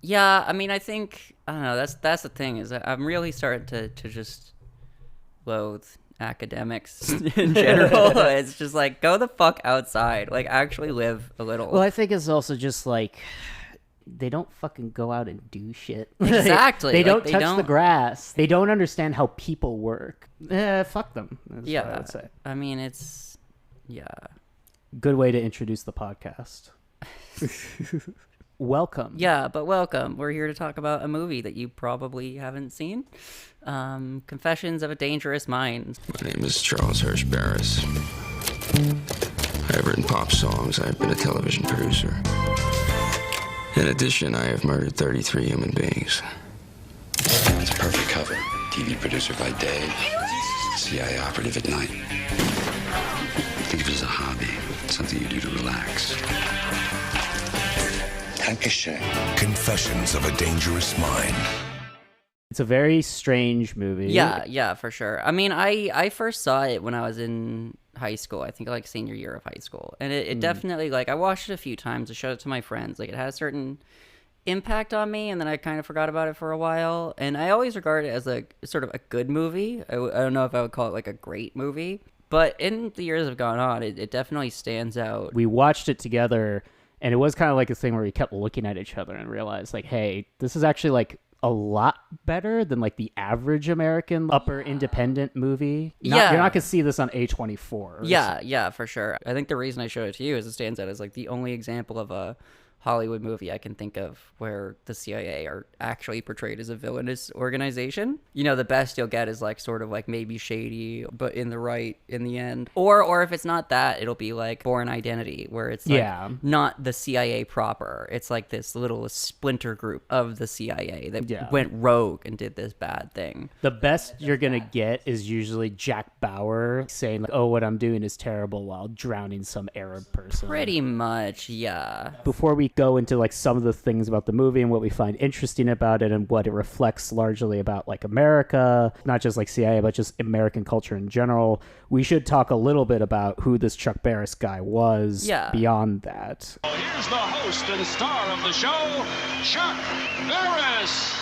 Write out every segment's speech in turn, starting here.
Yeah, I mean, I think I don't know. That's the thing is I'm really starting to just loathe academics in general. It's just like go the fuck outside, like actually live a Well, little. I think it's also just like they don't fucking go out and do shit. Exactly, They like don't they touch the don't. grass. They don't understand how people work. Fuck them. That's what I Yeah, would say. I mean it's yeah. Good way to introduce the podcast. Welcome. Yeah, but welcome. We're here to talk about a movie that you probably haven't seen. Confessions of a Dangerous Mind. My name is Charles Hirsch Barris. I have written pop songs. I have been a television producer. In addition, I have murdered 33 human beings. It's a perfect cover. TV producer by day, CIA operative at night. Think of it as a hobby, something you do to relax. Dankeschön. Confessions of a Dangerous Mind. It's a very strange movie. Yeah, for sure. I mean, I first saw it when I was in high school. I think like senior year of high school, and it definitely like I watched it a few times. I showed it to my friends. Like it had a certain impact on me, and then I kind of forgot about it for a while. And I always regard it as like sort of a good movie. I don't know if I would call it like a great movie, but in the years that have gone on, it definitely stands out. We watched it together, and it was kind of like a thing where we kept looking at each other and realized, like, hey, this is actually like a lot better than like the average American upper independent movie. Yeah. You're not gonna see this on A24. Yeah, for sure. I think the reason I showed it to you is it stands out as like the only example of a Hollywood movie I can think of where the CIA are actually portrayed as a villainous organization. You know, the best you'll get is like sort of like maybe shady, but in the right in the end. Or if it's not that, it'll be like Born Identity, where it's like not the CIA proper. It's like this little splinter group of the CIA that went rogue and did this bad thing. The best you're gonna get is usually Jack Bauer saying, like, "Oh, what I'm doing is terrible," while drowning some Arab person. Pretty much, yeah. Before we go into like some of the things about the movie and what we find interesting about it and what it reflects largely about like America, not just like CIA, but just American culture in general, we should talk a little bit about who this Chuck Barris guy was. Yeah. Beyond that. Here's the host and star of the show, Chuck Barris.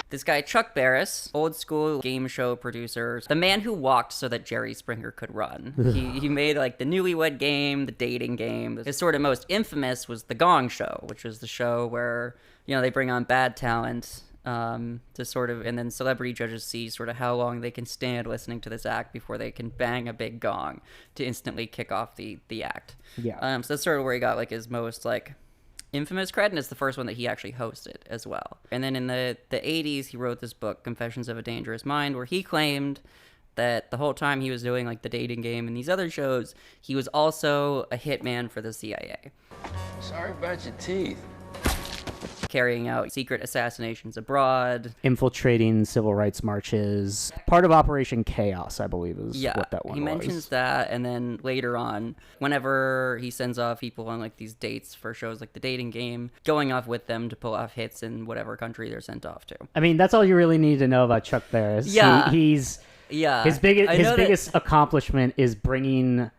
This guy, Chuck Barris, old school game show producer, the man who walked so that Jerry Springer could run. He made like the Newlywed Game, the dating game. His sort of most infamous was the Gong Show, which was the show where, you know, they bring on bad talent to sort of, and then celebrity judges see sort of how long they can stand listening to this act before they can bang a big gong to instantly kick off the act. Yeah. So that's sort of where he got like his most like infamous cred, and it's the first one that he actually hosted as well. And then in the 80s, he wrote this book, Confessions of a Dangerous Mind, where he claimed that the whole time he was doing like the dating game and these other shows, he was also a hitman for the CIA. Sorry about your teeth. Carrying out secret assassinations abroad. Infiltrating civil rights marches. Part of Operation Chaos, I believe, is what that one he was. mentions that, and then later on, whenever he sends off people on like these dates for shows like the dating game, going off with them to pull off hits in whatever country they're sent off to. I mean, that's all you really need to know about Chuck Barris. Yeah. His biggest accomplishment is bringing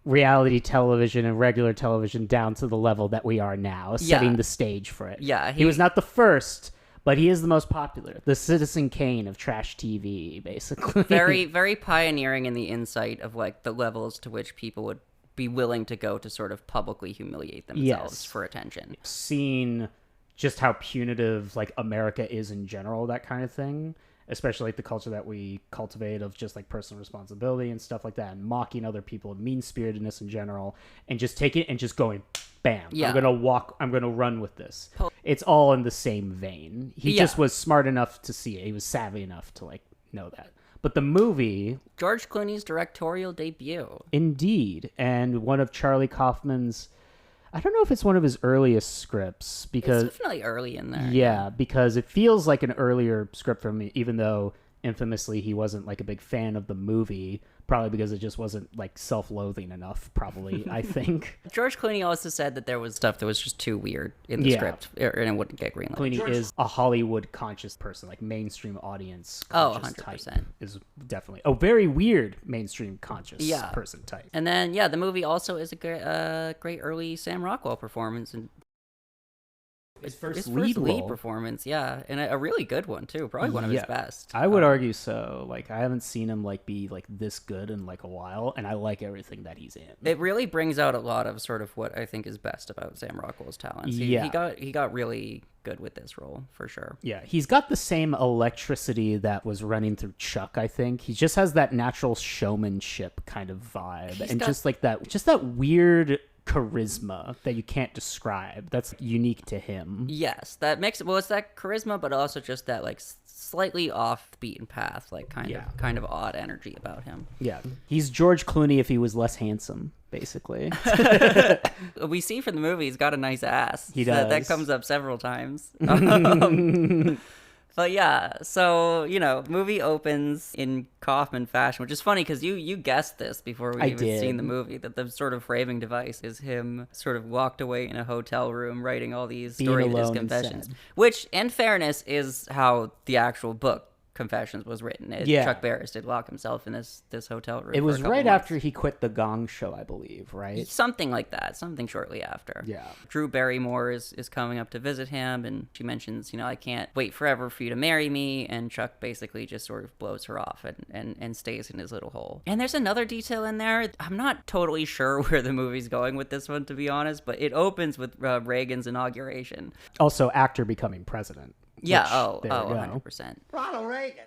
reality television and regular television down to the level that we are now, setting the stage for it. Yeah, he was not the first, but he is the most popular. The Citizen Kane of trash TV, basically. Very, very pioneering in the insight of like the levels to which people would be willing to go to sort of publicly humiliate themselves for attention. Seeing just how punitive like America is in general, that kind of thing. Especially like the culture that we cultivate of just like personal responsibility and stuff like that, and mocking other people and mean-spiritedness in general, and just taking it and just going, bam, I'm gonna run with this. It's all in the same vein. He just was smart enough to see it. He was savvy enough to like know that. But the movie, George Clooney's directorial debut. Indeed, and one of Charlie Kaufman's, I don't know if it's one of his earliest scripts, because it's definitely early in there. Yeah, because it feels like an earlier script from me, even though infamously he wasn't like a big fan of the movie, probably because it just wasn't like self-loathing enough, probably. I think George Clooney also said that there was stuff that was just too weird in the script, and it wouldn't get greenlit. Clooney is a Hollywood conscious person, like mainstream audience conscious 100%. type is definitely a very weird mainstream conscious person type. And then the movie also is a great early Sam Rockwell performance, and His first his lead first lead role. performance, yeah, and a really good one too. Probably one of his best. I would argue so. Like, I haven't seen him like be like this good in like a while, and I like everything that he's in. It really brings out a lot of sort of what I think is best about Sam Rockwell's talents. He got really good with this role for sure. Yeah, he's got the same electricity that was running through Chuck, I think. He just has that natural showmanship kind of vibe, and just that weird charisma that you can't describe. That's unique to him. Yes, that makes well, it's that charisma, but also just that like slightly off the beaten path, like kind of odd energy about him. Yeah, he's George Clooney if he was less handsome, basically. We see from the movie he's got a nice ass. He does. That comes up several times. But yeah, so, movie opens in Kaufman fashion, which is funny because you guessed this before we even seen the movie, that the sort of framing device is him sort of locked away in a hotel room writing all these stories of his confessions, which, in fairness, is how the actual book Confessions was written. Chuck Barris did lock himself in this hotel room. It was right months. after he quit the Gong Show, I believe, right? Something like that. Something shortly after. Yeah. Drew Barrymore is coming up to visit him, and she mentions, I can't wait forever for you to marry me, and Chuck basically just sort of blows her off and stays in his little hole. And there's another detail in there. I'm not totally sure where the movie's going with this one, to be honest, but it opens with Reagan's inauguration. Also, actor becoming president. Yeah, 100%. Ronald Reagan,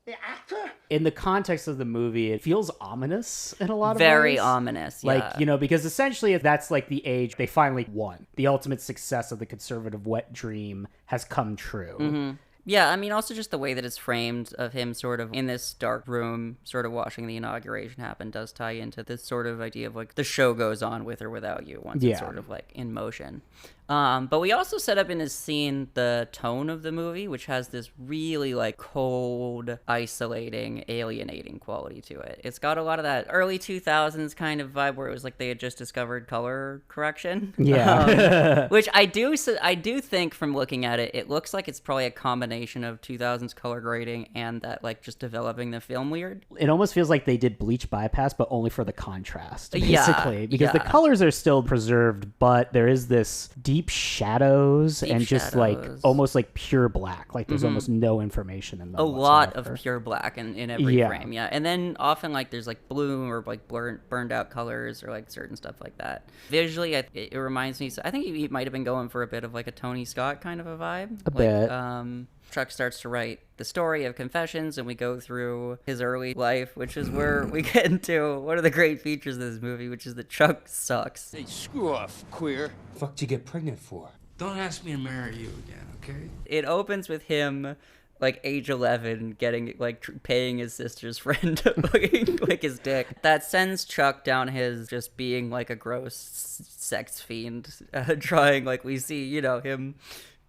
the actor? In the context of the movie, it feels ominous in a lot of ways. Very ominous, yeah. Like, because essentially that's like the age they finally won. The ultimate success of the conservative wet dream has come true. Mm-hmm. Yeah, I mean, also just the way that it's framed of him sort of in this dark room, sort of watching the inauguration happen does tie into this sort of idea of like the show goes on with or without you once it's sort of like in motion. But we also set up in this scene the tone of the movie, which has this really like cold, isolating, alienating quality to it. It's got a lot of that early 2000s kind of vibe where it was like they had just discovered color correction. Yeah. Which I do think from looking at it, it looks like it's probably a combination of 2000s color grading and that like just developing the film weird. It almost feels like they did bleach bypass, but only for the contrast, basically. Because the colors are still preserved, but there is this deep shadows and just like almost like pure black. Like there's almost no information in them. A lot of pure black in every frame, and then often like there's like blue or like burned out colors or like certain stuff like that. Visually, it reminds me. I think he might have been going for a bit of like a Tony Scott kind of a vibe. A bit. Chuck starts to write the story of Confessions, and we go through his early life, which is where we get into one of the great features of this movie, which is that Chuck sucks. Hey, screw off, queer. Fuck'd you get pregnant for? Don't ask me to marry you again, okay? It opens with him, like, age 11, getting, like, paying his sister's friend to lick his dick. That sends Chuck down his just being, like, a gross sex fiend, trying, like, we see, him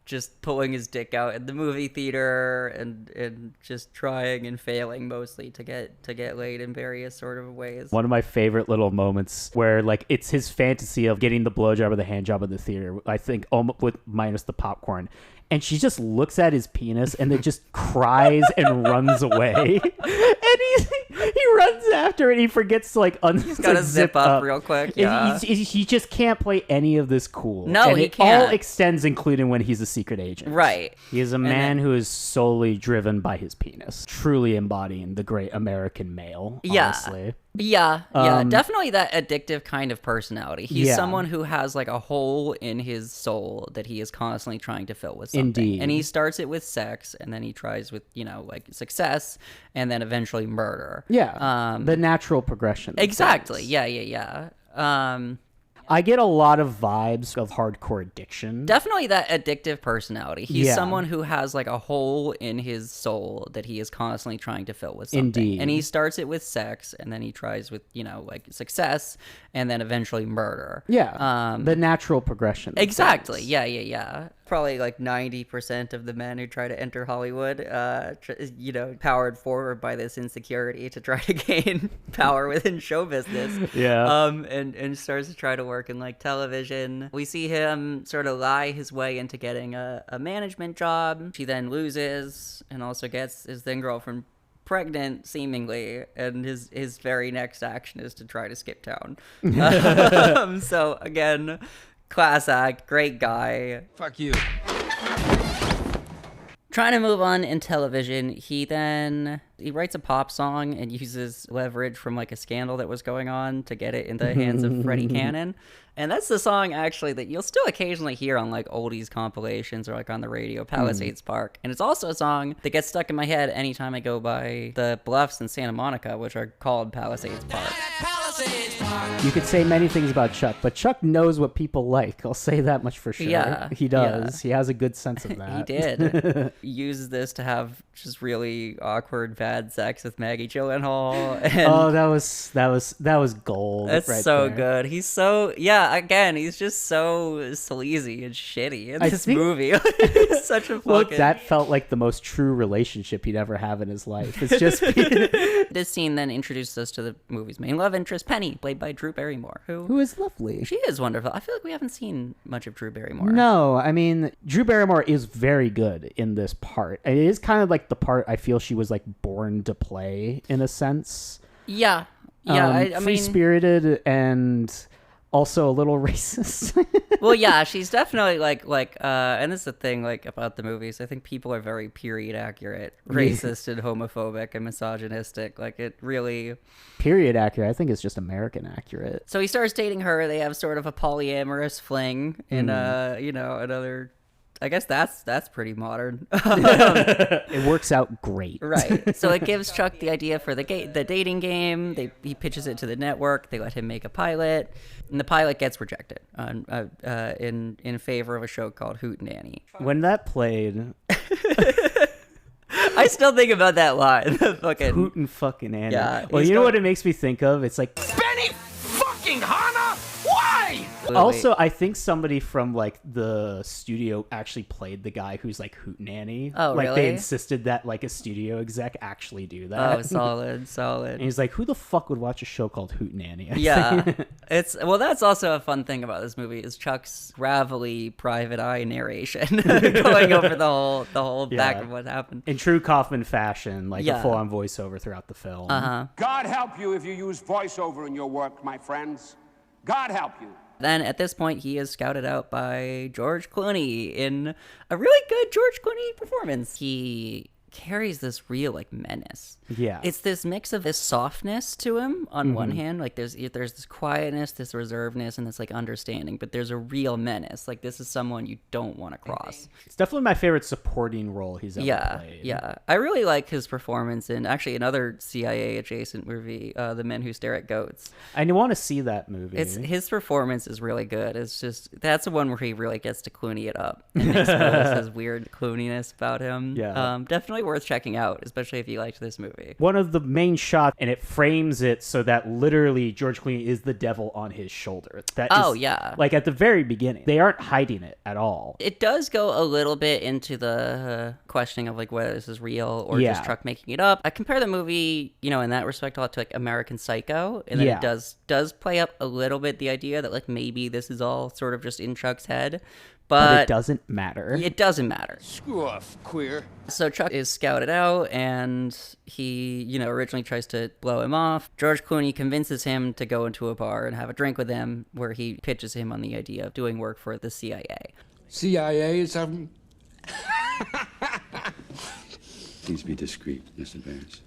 just pulling his dick out in the movie theater and just trying and failing mostly to get laid in various sort of ways. One of my favorite little moments where like it's his fantasy of getting the blowjob or the hand job in the theater, I think almost with minus the popcorn. And she just looks at his penis and then just cries and runs away. And he runs after it and he forgets to like He's got to zip up real quick. Yeah. He just can't play any of this cool. No, and he it can't. all extends including when he's a secret agent. Right. He is a man who is solely driven by his penis. Truly embodying the great American male, honestly. Yeah, definitely that addictive kind of personality. He's someone who has like a hole in his soul that he is constantly trying to fill with something. Indeed. And he starts it with sex, and then he tries with, like success, and then eventually murder. Yeah, the natural progression. Exactly, yeah. I get a lot of vibes of hardcore addiction. Definitely that addictive personality. He's someone who has like a hole in his soul that he is constantly trying to fill with something. Indeed. And he starts it with sex, and then he tries with, like success, and then eventually murder. Yeah, the natural progression. Exactly, yeah. Probably like 90% of the men who try to enter Hollywood, powered forward by this insecurity to try to gain power within show business. Yeah. And starts to try to work in like television. We see him sort of lie his way into getting a management job. She then loses and also gets his then girlfriend pregnant, seemingly, and his very next action is to try to skip town. So again, Class act, great guy. Fuck you. Trying to move on in television, he writes a pop song and uses leverage from like a scandal that was going on to get it in the hands of Freddie Cannon. And that's the song actually that you'll still occasionally hear on like oldies compilations or like on the radio, Palisades Park. And it's also a song that gets stuck in my head anytime I go by the bluffs in Santa Monica, which are called Palisades Park. You could say many things about Chuck, but Chuck knows what people like. I'll say that much for sure. Yeah, he does. Yeah. He has a good sense of that. He did. He uses this to have just really awkward bad sex with Maggie Gyllenhaal. And oh, that was gold. that's right so there. good. He's so again, he's just so sleazy and shitty in this think- movie. He's such a Well, fucking... that felt like the most true relationship he'd ever have in his life. It's just This scene then introduces us to the movie's main love interest, Penny, played by Drew Barrymore, who is lovely. she is wonderful. I feel like we haven't seen much of Drew Barrymore. No, I mean, Drew Barrymore is very good in this part. It is kind of like the part I feel she was like born to play in a sense. Yeah. Yeah, I mean... free-spirited and also a little racist. Well, yeah, she's definitely and this is the thing like about the movies. I think people are very period accurate, racist and homophobic and misogynistic. Like it really. Period accurate. I think it's just American accurate. So he starts dating her. They have sort of a polyamorous fling in another. I guess that's pretty modern. It works out great. Right. So it gives Chuck the idea for the dating game. He pitches it to the network. They let him make a pilot, and the pilot gets rejected in favor of a show called Hootenanny. When that played, I still think about that line. Fucking Hooten fucking Annie. Yeah, Well, he's you know got- what it makes me think of? It's like Benny fucking Hanna! Why? also I think somebody from like the studio actually played the guy who's like Hootenanny. Oh, like really? they insisted that like a studio exec actually do that. Oh, solid. And he's like, who the fuck would watch a show called Hootenanny? Yeah, that's also a fun thing about this movie is Chuck's gravelly private eye narration going over the whole back Yeah. of what happened. In true Kaufman fashion, like Yeah. a full-on voiceover throughout the film. God help you if you use voiceover in your work, my friends. God help you. Then at this point, he is scouted out by George Clooney in a really good George Clooney performance. He carries this real like menace. Yeah. It's this mix of this softness to him on one hand, like there's this quietness, this reservedness, and this like understanding, but there's a real menace. Like this is someone you don't want to cross. It's definitely my favorite supporting role he's ever played. Yeah. I really like his performance in actually another CIA adjacent movie, The Men Who Stare at Goats. I want to see that movie. It's his performance is really good. It's just that's the one where he really gets to Clooney it up and expose his weird Clooniness about him. Yeah. Definitely worth checking out, especially if you liked this movie. One of the main shots, and it frames it so that literally George Clooney is the devil on his shoulder. That is, yeah. like at the very beginning, they aren't hiding it at all. It does go a little bit into the questioning of like whether this is real or Yeah. just Chuck making it up. I compare the movie, in that respect a lot to like American Psycho, and then Yeah. it does play up a little bit the idea that like maybe this is all sort of just in Chuck's head. But it doesn't matter. It doesn't matter. Screw off, queer. So Chuck is scouted out, and he, originally tries to blow him off. George Clooney convinces him to go into a bar and have a drink with him, where he pitches him on the idea of doing work for the CIA. CIA is something. Please be discreet, Mr. Barris.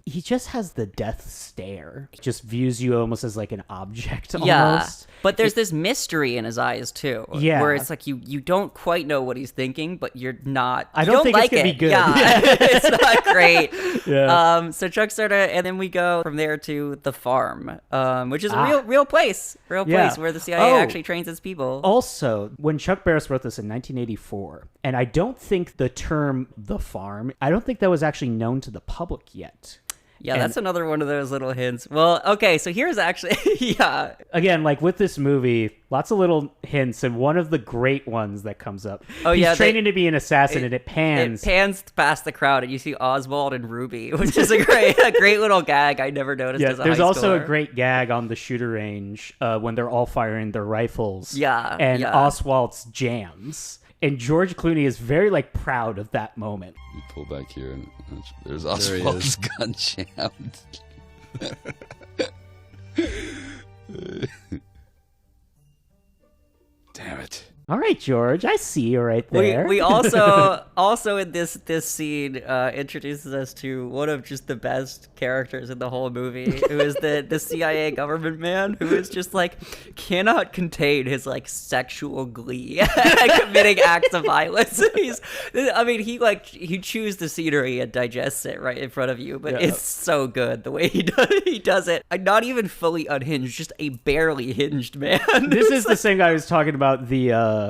He just has the death stare. He just views you almost as like an object Yeah, almost. but there's this mystery in his eyes too. Yeah. Where it's like you don't quite know what he's thinking, but you're not. I you don't think it's like gonna it. be good. Yeah, it's not great. Yeah. So Chuck sort of, and then we go from there to the farm, which is a real place Yeah. where the CIA Oh. actually trains its people. Also, when Chuck Barris wrote this in 1984, and I don't think the term "the farm," I don't think that was actually known to the public yet. Yeah, And- that's another one of those little hints. Well, okay, so here's actually, yeah. Again, like with this movie, lots of little hints, and one of the great ones that comes up. Oh, He's yeah, training to be an assassin, and it pans. It pans past the crowd, and you see Oswald and Ruby, which is a great little gag I never noticed Yeah, as a there's high also a schooler. great gag on the shooter range when they're all firing their rifles. Yeah, and yeah. Oswald's jams. And George Clooney is very like proud of that moment. You pull back here, and there's There he Oswald's gun jammed. Damn it. All right, George, I see you right there. We also in this scene introduces us to one of just the best characters in the whole movie, who is the CIA government man, who is just like cannot contain his like sexual glee at committing acts of violence. He chews the scenery and digests it right in front of you, but it's so good the way he does it. Not even fully unhinged, just a barely hinged man. This is the same guy who was talking about the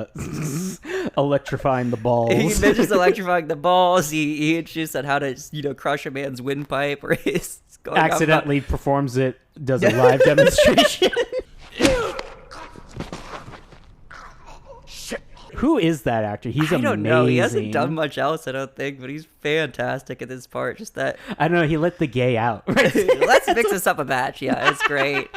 electrifying the balls. He mentions electrifying the balls. He introduced on how to crush a man's windpipe, or he's going accidentally performs it, does a live demonstration. Who is that actor? He's amazing. I don't know. He hasn't done much else, I don't think, but he's fantastic at this part. Just that. I don't know. He let the gay out. Let's mix this up a batch. Yeah, it's great.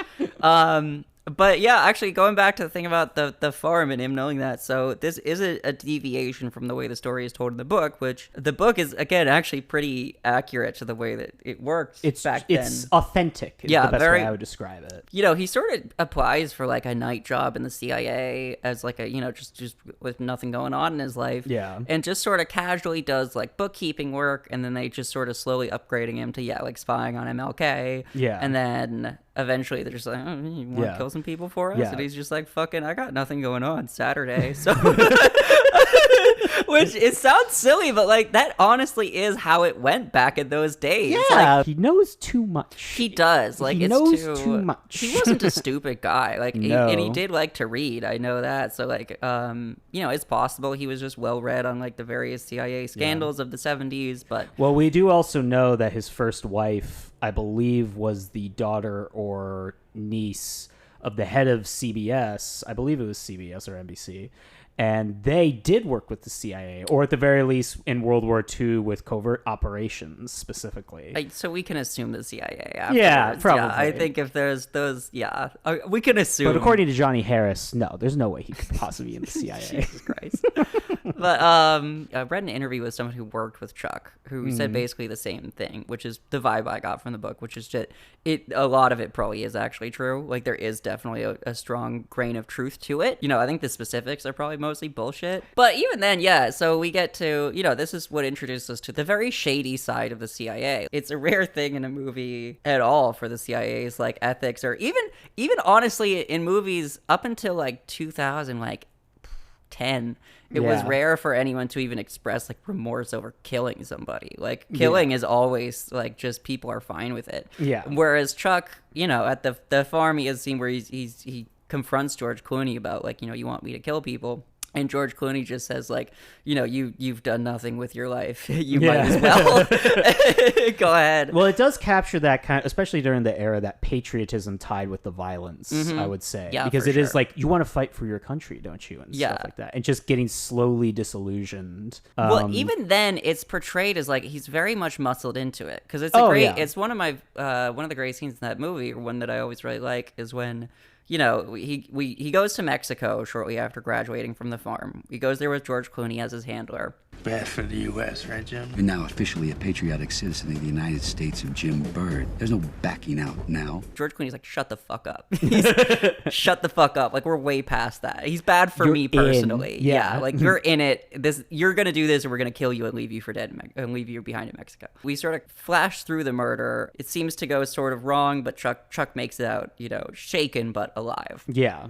But yeah, actually, going back to the thing about the farm and him knowing that, so this is a deviation from the way the story is told in the book, which the book is, again, actually pretty accurate to the way that it works back then. It's authentic is the best way I would describe it. He sort of applies for like a night job in the CIA as like a, just with nothing going on in his life. Yeah. And just sort of casually does like bookkeeping work, and then they just sort of slowly upgrading him to, like spying on MLK. Yeah. And then eventually they're just like, oh, you want to kill some people for us? Yeah. And he's just like, fucking, I got nothing going on Saturday. So, which it sounds silly, but like that honestly is how it went back in those days. Yeah, like, he knows too much. He does. Like, he knows too much. He wasn't a stupid guy. Like, no. and he did like to read. I know that. So like, it's possible he was just well read on like the various CIA scandals of the 70s. But well, we do also know that his first wife, I believe, was the daughter or niece of the head of CBS. I believe it was CBS or NBC. And they did work with the CIA, or at the very least in World War II with covert operations specifically. So we can assume the CIA afterwards. Yeah, probably. Yeah, I think if there's those, we can assume. But according to Johnny Harris, no, there's no way he could possibly be in the CIA. Jesus Christ. But I read an interview with someone who worked with Chuck, who said basically the same thing, which is the vibe I got from the book, which is that a lot of it probably is actually true. Like, there is definitely a strong grain of truth to it. I think the specifics are probably mostly bullshit. But even then, so we get to, this is what introduced us to the very shady side of the CIA. It's a rare thing in a movie at all for the CIA's, like, ethics, or even honestly in movies up until, like, 2010, it was rare for anyone to even express like remorse over killing somebody. Like, killing is always like just people are fine with it. Yeah. Whereas Chuck, at the farm, he has a scene where he confronts George Clooney about like, you want me to kill people. And George Clooney just says, like, you've done nothing with your life. You might as well. Go ahead. Well, it does capture that kind of, especially during the era, that patriotism tied with the violence, I would say. Yeah, because it is like, you want to fight for your country, don't you? And stuff like that. And just getting slowly disillusioned. Well, even then, it's portrayed as like he's very much muscled into it. Because it's it's one of the great scenes in that movie, or one that I always really like, is when he goes to Mexico shortly after graduating from the farm. He goes there with George Clooney as his handler. Bad for the U.S., right, Jim? You're now officially a patriotic citizen of the United States of Jim Bird. There's no backing out now. George Clooney's like, shut the fuck up. Shut the fuck up. Like, we're way past that. He's bad for me personally. Yeah. Like, you're in it. You're going to do this, or we're going to kill you and leave you for dead and leave you behind in Mexico. We sort of flash through the murder. It seems to go sort of wrong, but Chuck makes it out, shaken but alive. Yeah.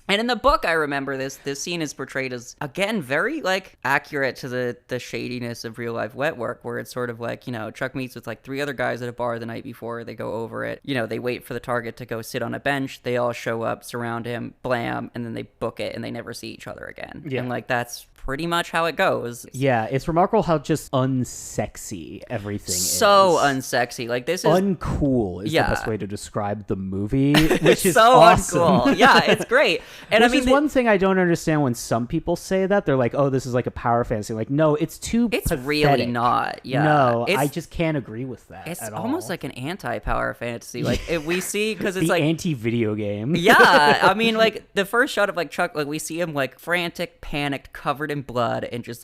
And in the book, I remember this scene is portrayed as, again, very, like, accurate to the shadiness of real-life wet work, where it's sort of like, Chuck meets with, like, 3 other guys at a bar the night before. They go over it. They wait for the target to go sit on a bench. They all show up, surround him, blam, and then they book it, and they never see each other again. Yeah. And, like, that's pretty much how it goes. Yeah, it's remarkable how just unsexy everything is. So unsexy. Like, this is... Uncool is the best way to describe the movie, which is so awesome. Uncool. Yeah, it's great. And Which is one thing I don't understand when some people say that. They're like, oh, this is like a power fantasy. Like, no, it's too pathetic. Really not. Yeah. No, I just can't agree with that It's at all. almost like an anti-power fantasy. Like, if we see... Because it's the like... anti-video game. Yeah. I mean, like, the first shot of, like, Chuck, like, we see him, like, frantic, panicked, covered in blood, and just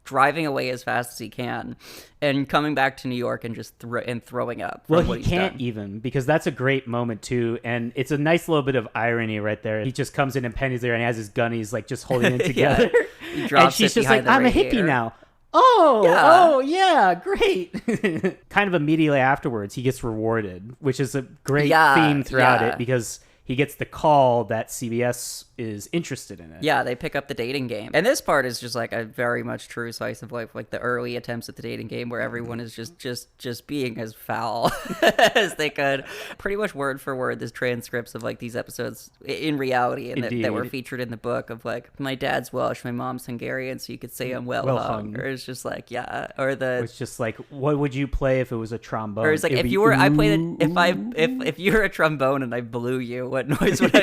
driving away as fast as he can and coming back to New York and just throwing up. Well, he can't even, because that's a great moment too, and it's a nice little bit of irony right there. He just comes in and Penny's there and he has his gun, he's like just holding it together. He drops and she's it just like, behind the I'm a radiator. hippie now. Oh yeah, great. Kind of immediately afterwards, he gets rewarded, which is a great theme throughout it, because he gets the call that CBS is interested in it. Yeah, they pick up the dating game. And this part is just like a very much true slice of life, like the early attempts at the dating game where everyone is just being as foul as they could. Pretty much word for word, there's transcripts of like these episodes in reality and that were featured in the book of like, my dad's Welsh, my mom's Hungarian, so you could say I'm well hung. Or it's just like, it's just like, what would you play if it was a trombone? Or it's like, if you were a trombone and I blew you, what noise would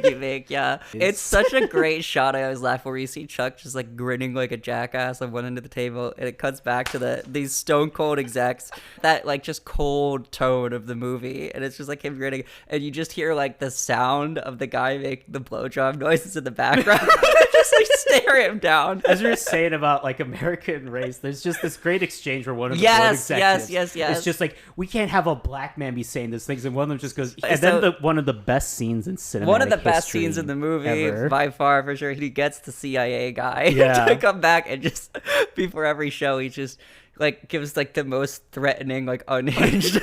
you make? Yeah. It's such a great shot. I always laugh where you see Chuck just like grinning like a jackass on one end of the table, and it cuts back to these stone cold execs, that like just cold tone of the movie, and it's just like him grinning, and you just hear like the sound of the guy making the blowjob noises in the background. Just like stare him down. As we were saying about like American race, there's just this great exchange where one of the board executives yes. It's just like, we can't have a black man be saying these things, and one of them just goes, and then one of the best scenes in cinematic one of the best history scenes in the movie ever. by far, for sure. He gets the CIA guy to come back, and just before every show he just like gives like the most threatening, like unhinged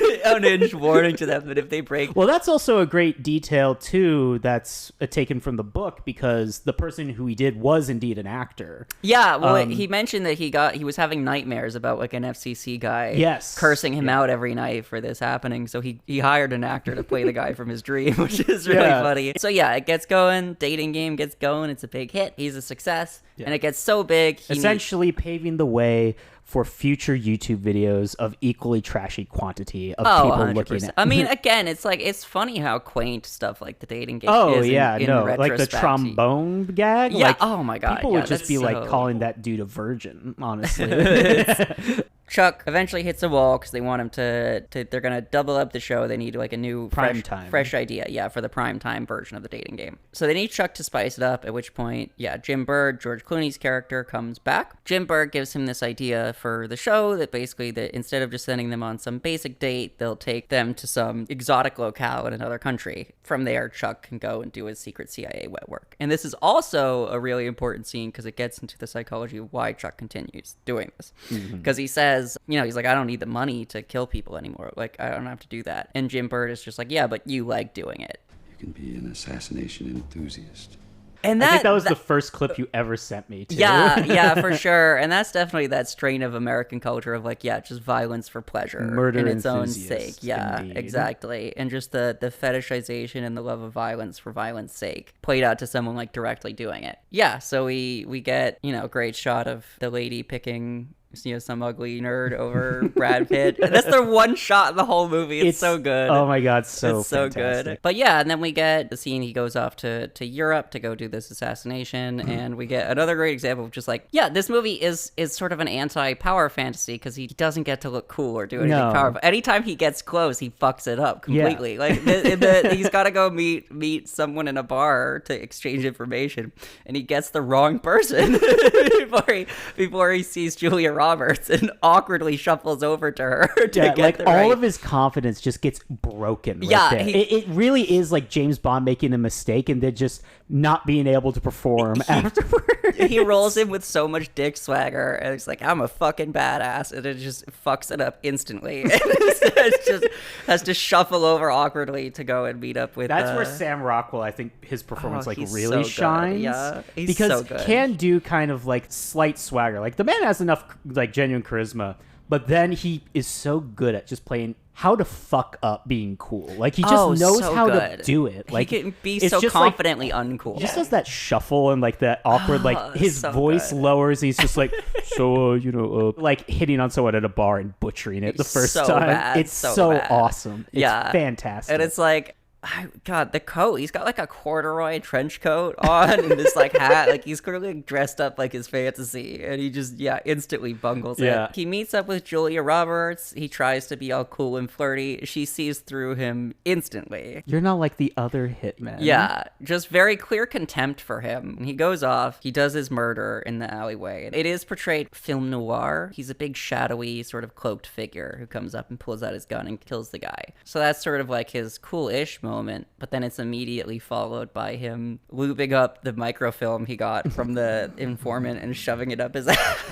warning to them that if they break. Well, that's also a great detail too, that's taken from the book, because the person who he did was indeed an actor. Yeah, well, he mentioned that he was having nightmares about like an FCC guy cursing him out every night for this happening, so he hired an actor to play the guy from his dream, which is really funny. So yeah, it gets going, dating game gets going, it's a big hit, he's a success, and it gets so big, essentially paving the way for future YouTube videos of equally trashy quantity of people 100%. looking at. I mean, again, it's funny how quaint stuff like the dating game is. In like the trombone gag. Yeah. Like, oh my god. People would just be like calling that dude a virgin. Honestly. Chuck eventually hits a wall because they want him to they're gonna double up the show. They need like a new fresh idea, for the primetime version of the dating game. So they need Chuck to spice it up, at which point, Jim Bird, George Clooney's character, comes back. Jim Bird gives him this idea for the show that basically that instead of just sending them on some basic date, they'll take them to some exotic locale in another country. From there, Chuck can go and do his secret CIA wet work. And this is also a really important scene because it gets into the psychology of why Chuck continues doing this. Because he says, he's like, I don't need the money to kill people anymore. Like, I don't have to do that. And Jim Bird is just like, yeah, but you like doing it. You can be an assassination enthusiast. And I think that was the first clip you ever sent me to. Yeah, for sure. And that's definitely that strain of American culture of like, just violence for pleasure. Murder in its own sake. Yeah, indeed. Exactly. And just the fetishization and the love of violence for violence sake played out to someone like directly doing it. Yeah, so we get, a great shot of the lady picking some ugly nerd over Brad Pitt. And that's their one shot in the whole movie. It's so good. Oh my god, it's so good. But yeah, and then we get the scene he goes off to Europe to go do this assassination, and we get another great example of just like, this movie is sort of an anti-power fantasy because he doesn't get to look cool or do anything powerful. Anytime he gets close, he fucks it up completely. Yeah. Like he's got to go meet someone in a bar to exchange information, and he gets the wrong person before he sees Julia Roberts and awkwardly shuffles over to her to get like all of his confidence just gets broken right there. It really is like James Bond making a mistake and then just not being able to perform afterwards. He rolls in with so much dick swagger and it's like, I'm a fucking badass, and it just fucks it up instantly. It's just has to shuffle over awkwardly to go and meet up with that's where Sam Rockwell, I think his performance really so shines. Yeah, he's because so good. He can do kind of like slight swagger. Like the man has enough like genuine charisma, but then he is so good at just playing how to fuck up being cool. Like he just knows how to do it. Like he can be so confidently uncool. He just does that shuffle and like that awkward, like his voice lowers. And he's just like, like hitting on someone at a bar and butchering it the first time. Bad. It's so awesome. It's fantastic. And it's like, God, the coat. He's got like a corduroy trench coat on and this like hat. Like he's clearly dressed up like his fantasy, and he just instantly bungles it. He meets up with Julia Roberts. He tries to be all cool and flirty. She sees through him instantly. You're not like the other hitmen. Yeah, just very clear contempt for him. He goes off. He does his murder in the alleyway. It is portrayed film noir. He's a big shadowy sort of cloaked figure who comes up and pulls out his gun and kills the guy. So that's sort of like his cool-ish moment, but then it's immediately followed by him lubing up the microfilm he got from the informant and shoving it up his ass.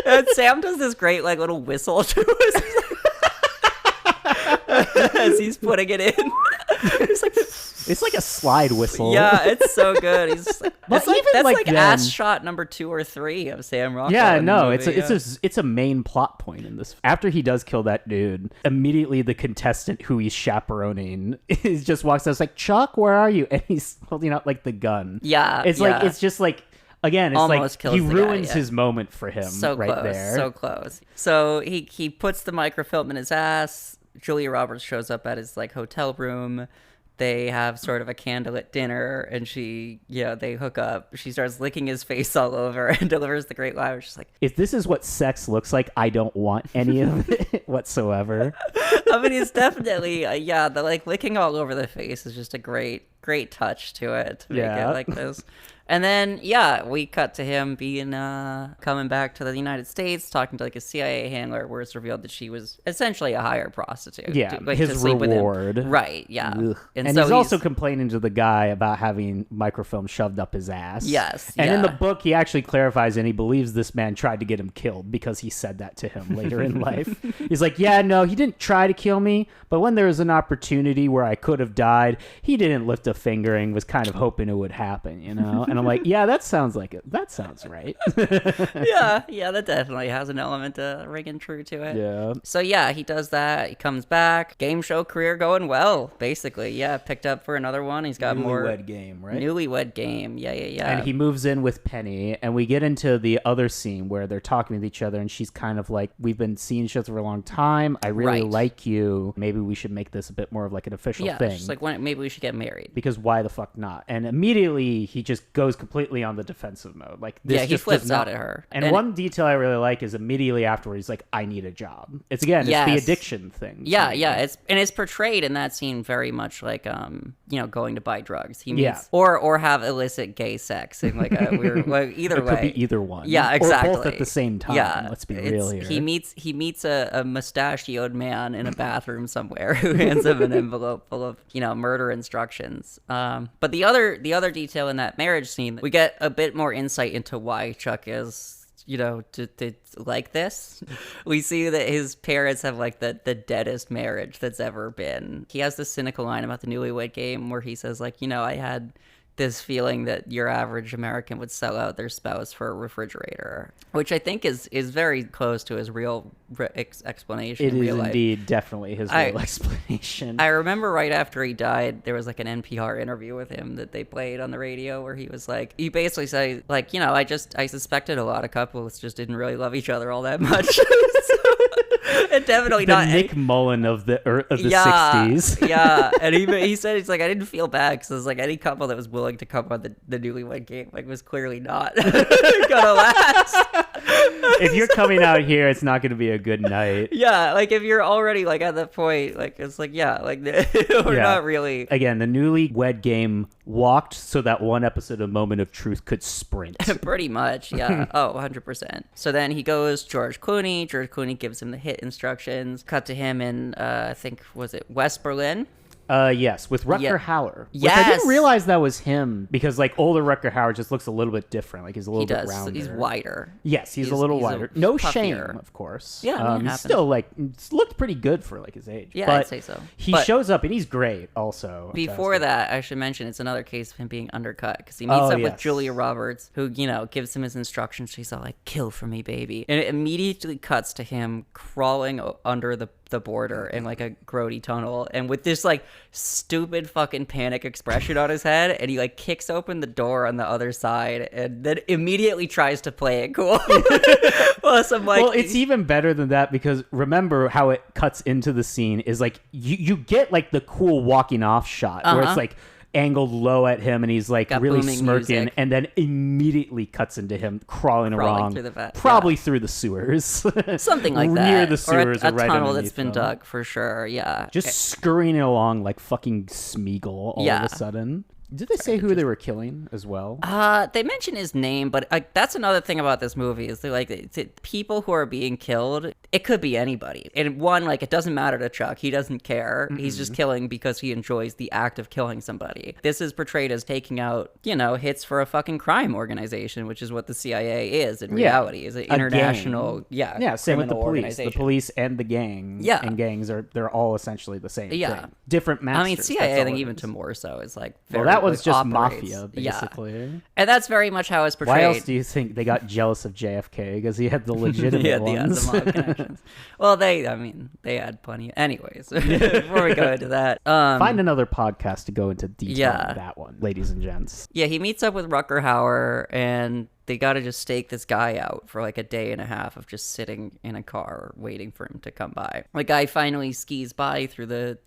And Sam does this great like little whistle to us as he's putting it in. He's like, it's like a slide whistle. yeah, it's so good. He's just like, that's even like then, ass shot number 2 or 3 of Sam Rockwell. Yeah, no, movie, it's a main plot point in this. After he does kill that dude, immediately the contestant who he's chaperoning is just walks out. It's like, Chuck, where are you? And he's holding out like the gun. Yeah, it's like it's just like. Again, it's almost like kills he the ruins guy, his moment for him so right close, there. So close. So he puts the microfilm in his ass. Julia Roberts shows up at his like hotel room. They have sort of a candlelit dinner, and they hook up. She starts licking his face all over and delivers the great line. She's like, if this is what sex looks like, I don't want any of it whatsoever. I mean, it's definitely, the like licking all over the face is just a great touch to it to make it like this. And then, we cut to him being, coming back to the United States, talking to like a CIA handler, where it's revealed that she was essentially a hired prostitute. Yeah, to his sleep with him. reward. Right, yeah. And so he's also complaining to the guy about having microfilm shoved up his ass. Yes, and in the book, he actually clarifies, and he believes this man tried to get him killed because he said that to him later in life. He's like, yeah, no, he didn't try to kill me, but when there was an opportunity where I could have died, he didn't lift a finger and was kind of hoping it would happen, you know? And I'm like, yeah, that sounds like it. That sounds right. yeah, that definitely has an element ringing true to it. Yeah. So he does that. He comes back. Game show career going well, basically. Yeah, picked up for another one. He's got more Newlywed Game, right? Newlywed Game. Yeah. And he moves in with Penny, and we get into the other scene where they're talking with each other, and she's kind of like, we've been seeing each other for a long time. I really like you. Maybe we should make this a bit more of like an official thing. She's like, maybe we should get married. Because why the fuck not? And immediately he just goes completely on the defensive mode. Like this he flips out at her. And one detail I really like is immediately afterwards he's like, I need a job. It's it's the addiction thing. Yeah. It's portrayed in that scene very much like going to buy drugs. He meets or have illicit gay sex in like a weird like either way. It could be either one. Yeah, exactly. Or both at the same time. Yeah, let's be real here. He meets a mustachioed man in a bathroom somewhere who hands him an envelope full of murder instructions. But the other detail in that marriage scene, we get a bit more insight into why Chuck is to like this. We see that his parents have like the deadest marriage that's ever been. He has this cynical line about the Newlywed Game where he says like, I had this feeling that your average American would sell out their spouse for a refrigerator, which I think is very close to his real explanation. It in is real life. Indeed definitely his real explanation. I remember right after he died, there was like an NPR interview with him that they played on the radio where he was like, he basically said like, I suspected a lot of couples just didn't really love each other all that much. And definitely the not Nick Mullen of the 60s. Yeah, and he said it's like I didn't feel bad because like any couple that was willing to come on the Newlywed Game like was clearly not gonna last. If you're coming out here, it's not going to be a good night. Yeah, like if you're already like at the point, like it's like we're not really. Again, the Newlywed Game walked so that one episode of Moment of Truth could sprint. Pretty much, yeah. 100%. So then he goes George Clooney. George Clooney gives him the hit instructions. Cut to him in I think was it West Berlin. Yes, with Rutger Hauer. Yes. Which I didn't realize that was him because, like, older Rutger Hauer just looks a little bit different. Like, he's a little bit rounder. He's wider. Yes, he's a little wider. No shame, of course. Yeah, he's still, like, looked pretty good for, like, his age. Yeah, but I'd say so. He shows up, and he's great, also. Before that, I should mention, it's another case of him being undercut because he meets up with Julia Roberts, who, gives him his instructions. She's all like, kill for me, baby. And it immediately cuts to him crawling under the the border in like a grody tunnel, and with this like stupid fucking panic expression on his head, and he like kicks open the door on the other side and then immediately tries to play it cool. Well, it's even better than that, because remember how it cuts into the scene is like you get like the cool walking off shot where it's like angled low at him and he's like got really booming smirking music. And then immediately cuts into him crawling along through the vat, probably through the sewers. something like that, near the sewers, or a right tunnel that's underneath been them. dug for sure. Yeah, Just scurrying along like fucking Smeagol all Yeah. of a sudden. Did they say who they were killing as well? They mention his name, but that's another thing about this movie is they're like people who are being killed. It could be anybody. And one, like, it doesn't matter to Chuck. He doesn't care. He's just killing because he enjoys the act of killing somebody. This is portrayed as taking out, hits for a fucking crime organization, which is what the CIA is in reality. Is an international, same with the criminal police. organization. The police and the gang. Yeah. And gangs they're all essentially the same Yeah. thing. Different masters. I mean, CIA, that's I all think it even is. to more so is like Well, very, that was like, just operates. mafia, basically. Yeah. And that's very much how it's portrayed. Why else do you think they got jealous of JFK? Because he had the legitimate Yeah, ones. the mob connections. Well, they had plenty. Anyways, before we go into that, Find another podcast to go into detail Yeah. on that one, ladies and gents. yeah, he meets up with Rucker Hauer, and they got to just stake this guy out for like a day and a half of just sitting in a car waiting for him to come by. The guy finally skis by through the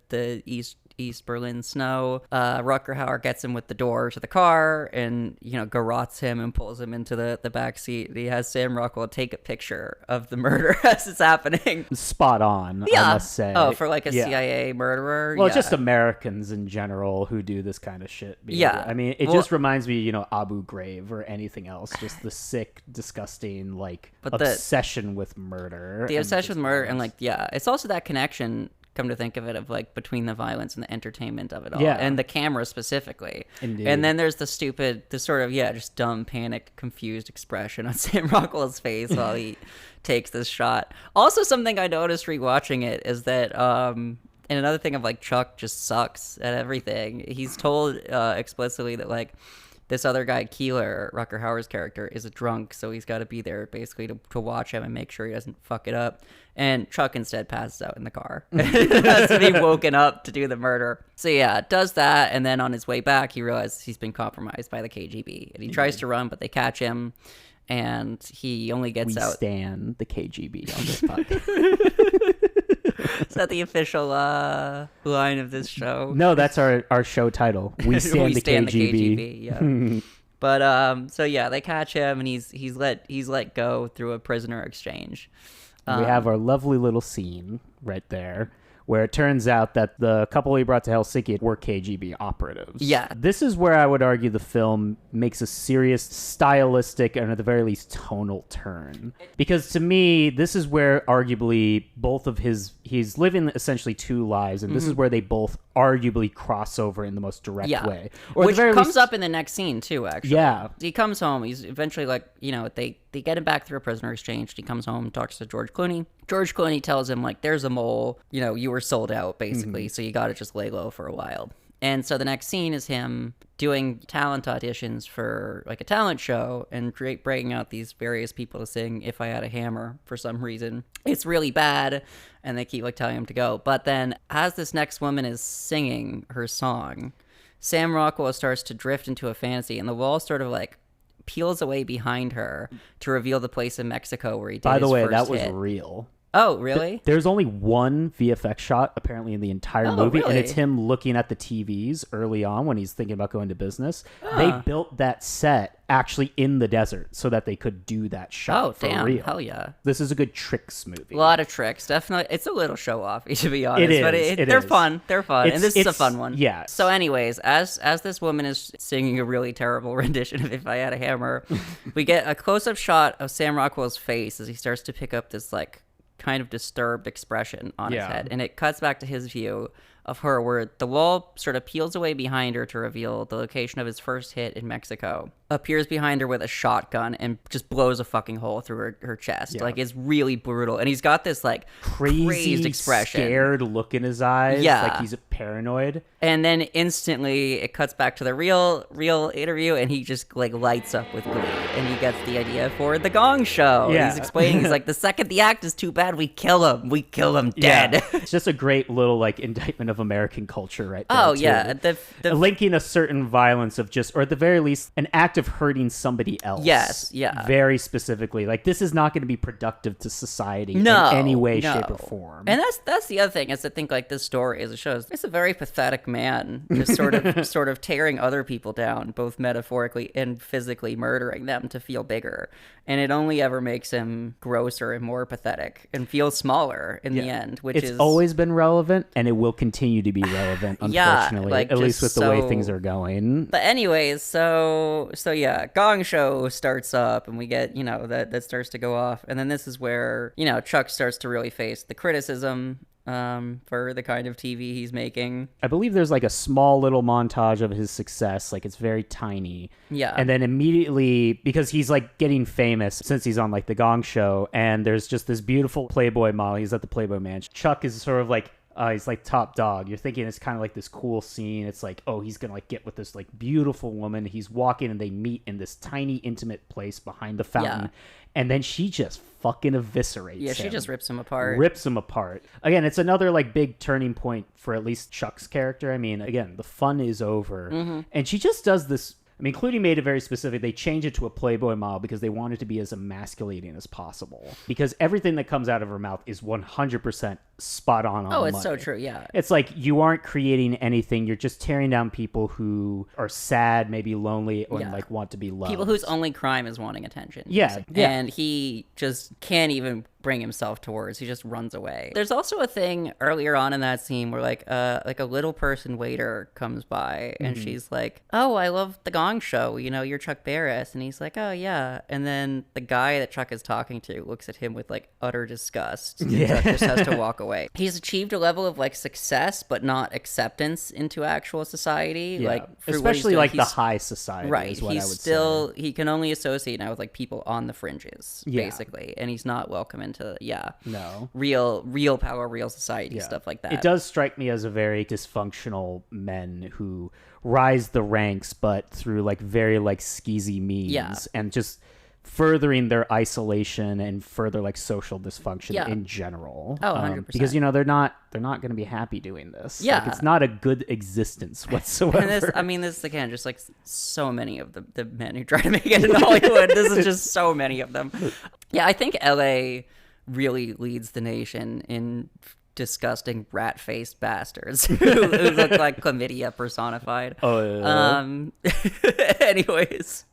East Berlin snow. Rucker Hauer gets him with the door to the car and, garrots him and pulls him into the back seat. He has Sam Rockwell take a picture of the murder as it's happening. Spot on, Yeah. I must say. Oh, for like a Yeah. CIA murderer? Well, yeah. just Americans in general who do this kind of shit. Yeah. I mean, it Well- just reminds me, Abu Ghraib or anything else. Just the sick, disgusting, But obsession with murder. The and obsession just with murder, and violence. it's also that connection, come to think of it, of like between the violence and the entertainment of it all, Yeah. and the camera specifically. Indeed. And then there's the sort of just dumb, panicked, confused expression on Sam Rockwell's face while he takes this shot. Also, something I noticed rewatching it is that and another thing of like Chuck just sucks at everything. He's told explicitly that like this other guy, Keeler, Rucker Hauer's character, is a drunk, so he's got to be there basically to watch him and make sure he doesn't fuck it up. And Chuck instead passes out in the car. Has to be woken up to do the murder. So yeah, does that, and then on his way back, he realizes he's been compromised by the KGB, and he tries to run, but they catch him, and he only gets we out. stand the KGB on this podcast. Is that the official line of this show? No, that's our show title. We stand, We the, stand KGB. the KGB. Yeah. But so yeah, they catch him, and he's let go through a prisoner exchange. We have our lovely little scene right there where it turns out that the couple he brought to Helsinki were KGB operatives. Yeah. This is where I would argue the film makes a serious stylistic and at the very least tonal turn. Because to me, this is where arguably both of he's living essentially two lives, and this is where they both arguably cross over in the most direct way. Or at Which the very comes least, up in the next scene too, actually. Yeah. He comes home. He's eventually like, they get him back through a prisoner exchange. He comes home, talks to George Clooney. George Clooney tells him, like, there's a mole. You were sold out, basically, so you got to just lay low for a while. And so the next scene is him doing talent auditions for like a talent show and breaking out these various people to sing If I Had a Hammer for some reason. It's really bad, and they keep like telling him to go. But then as this next woman is singing her song, Sam Rockwell starts to drift into a fantasy, and the wall sort of like peels away behind her to reveal the place in Mexico where he did by the his way, first that was hit. real. Oh, really? There's only one VFX shot apparently in the entire Oh, movie, really? and it's him looking at the TVs early on when he's thinking about going to business. They built that set actually in the desert so that they could do that shot. Oh, for damn. real. Hell yeah. This is a good tricks movie. A lot of tricks, definitely. It's a little show-offy, to be honest. It is, But it they're is. fun. They're fun, and this is a It's- fun one. yeah. So, anyways, as this woman is singing a really terrible rendition of "If I Had a Hammer," we get a close-up shot of Sam Rockwell's face as he starts to pick up this like kind of disturbed expression on his Yeah. head, and it cuts back to his view of her, where the wall sort of peels away behind her to reveal the location of his first hit in Mexico. appears behind her with a shotgun and just blows a fucking hole through her chest. Yeah. Like, it's really brutal. And he's got this, like, Crazy, crazed expression. scared look in his eyes. Yeah. Like he's paranoid. And then instantly it cuts back to the real interview, and he just, like, lights up with glee. And he gets the idea for the Gong Show. Yeah. He's explaining, he's like, the second the act is too bad, we kill him. We kill him dead. Yeah. It's just a great little, like, indictment of American culture right there. Oh, too. yeah. Linking a certain violence of just, or at the very least, an act of hurting somebody else. Yes, yeah. Very specifically. Like, this is not going to be productive to society in any way, shape, or form. And that's the other thing, is I think, like, this story is, it shows it's a very pathetic man just sort of tearing other people down, both metaphorically and physically murdering them to feel bigger. And it only ever makes him grosser and more pathetic and feel smaller in the end, which it's always been relevant, and it will continue to be relevant, unfortunately, like, at least with the way things are going. But anyways, so yeah, Gong Show starts up, and we get, you know, that starts to go off, and then this is where, you know, Chuck starts to really face the criticism for the kind of TV he's making. I believe there's like a small little montage of his success, like it's very tiny. Yeah. And then immediately, because he's like getting famous since he's on like the Gong Show, and there's just this beautiful Playboy model. He's at the Playboy Mansion. Chuck is sort of like, he's like top dog. You're thinking it's kind of like this cool scene. It's like, oh, he's gonna like get with this like beautiful woman. He's walking, and they meet in this tiny intimate place behind the fountain. Yeah. And then she just fucking eviscerates him. Yeah, she just rips him apart. Rips him apart. Again, it's another like big turning point for at least Chuck's character. I mean, again, the fun is over. Mm-hmm. And she just does this. I mean, Clooney made it very specific. They changed it to a Playboy model because they wanted to be as emasculating as possible. Because everything that comes out of her mouth is 100% spot on Oh, the it's money. so true, yeah. It's like you aren't creating anything. You're just tearing down people who are sad, maybe lonely, and like want to be loved. People whose only crime is wanting attention. Yeah, yeah. And he just can't even bring himself to words. He just runs away. There's also a thing earlier on in that scene where like a little person waiter comes by, and she's like, "Oh, I love the Gong Show. You know, you're Chuck Barris." And he's like, "Oh yeah." And then the guy that Chuck is talking to looks at him with like utter disgust. And Chuck just has to walk away. He's achieved a level of like success, but not acceptance into actual society. Yeah. Like for what he's especially doing, like the he's- high society. Right. Is what He's I would still say. he can only associate now with like people on the fringes, Yeah. basically, and he's not welcome into No. real power, real society, stuff like that. It does strike me as a very dysfunctional men who rise the ranks, but through like very like skeezy means, Yeah. and just furthering their isolation and further like social dysfunction Yeah. in general. Oh, 100%. Because you know they're not going to be happy doing this. Yeah. Like, it's not a good existence whatsoever. And this again, just like so many of the men who try to make it in Hollywood. This is just so many of them. Yeah, I think LA really leads the nation in disgusting rat-faced bastards who look like chlamydia personified. Oh, yeah. Anyways.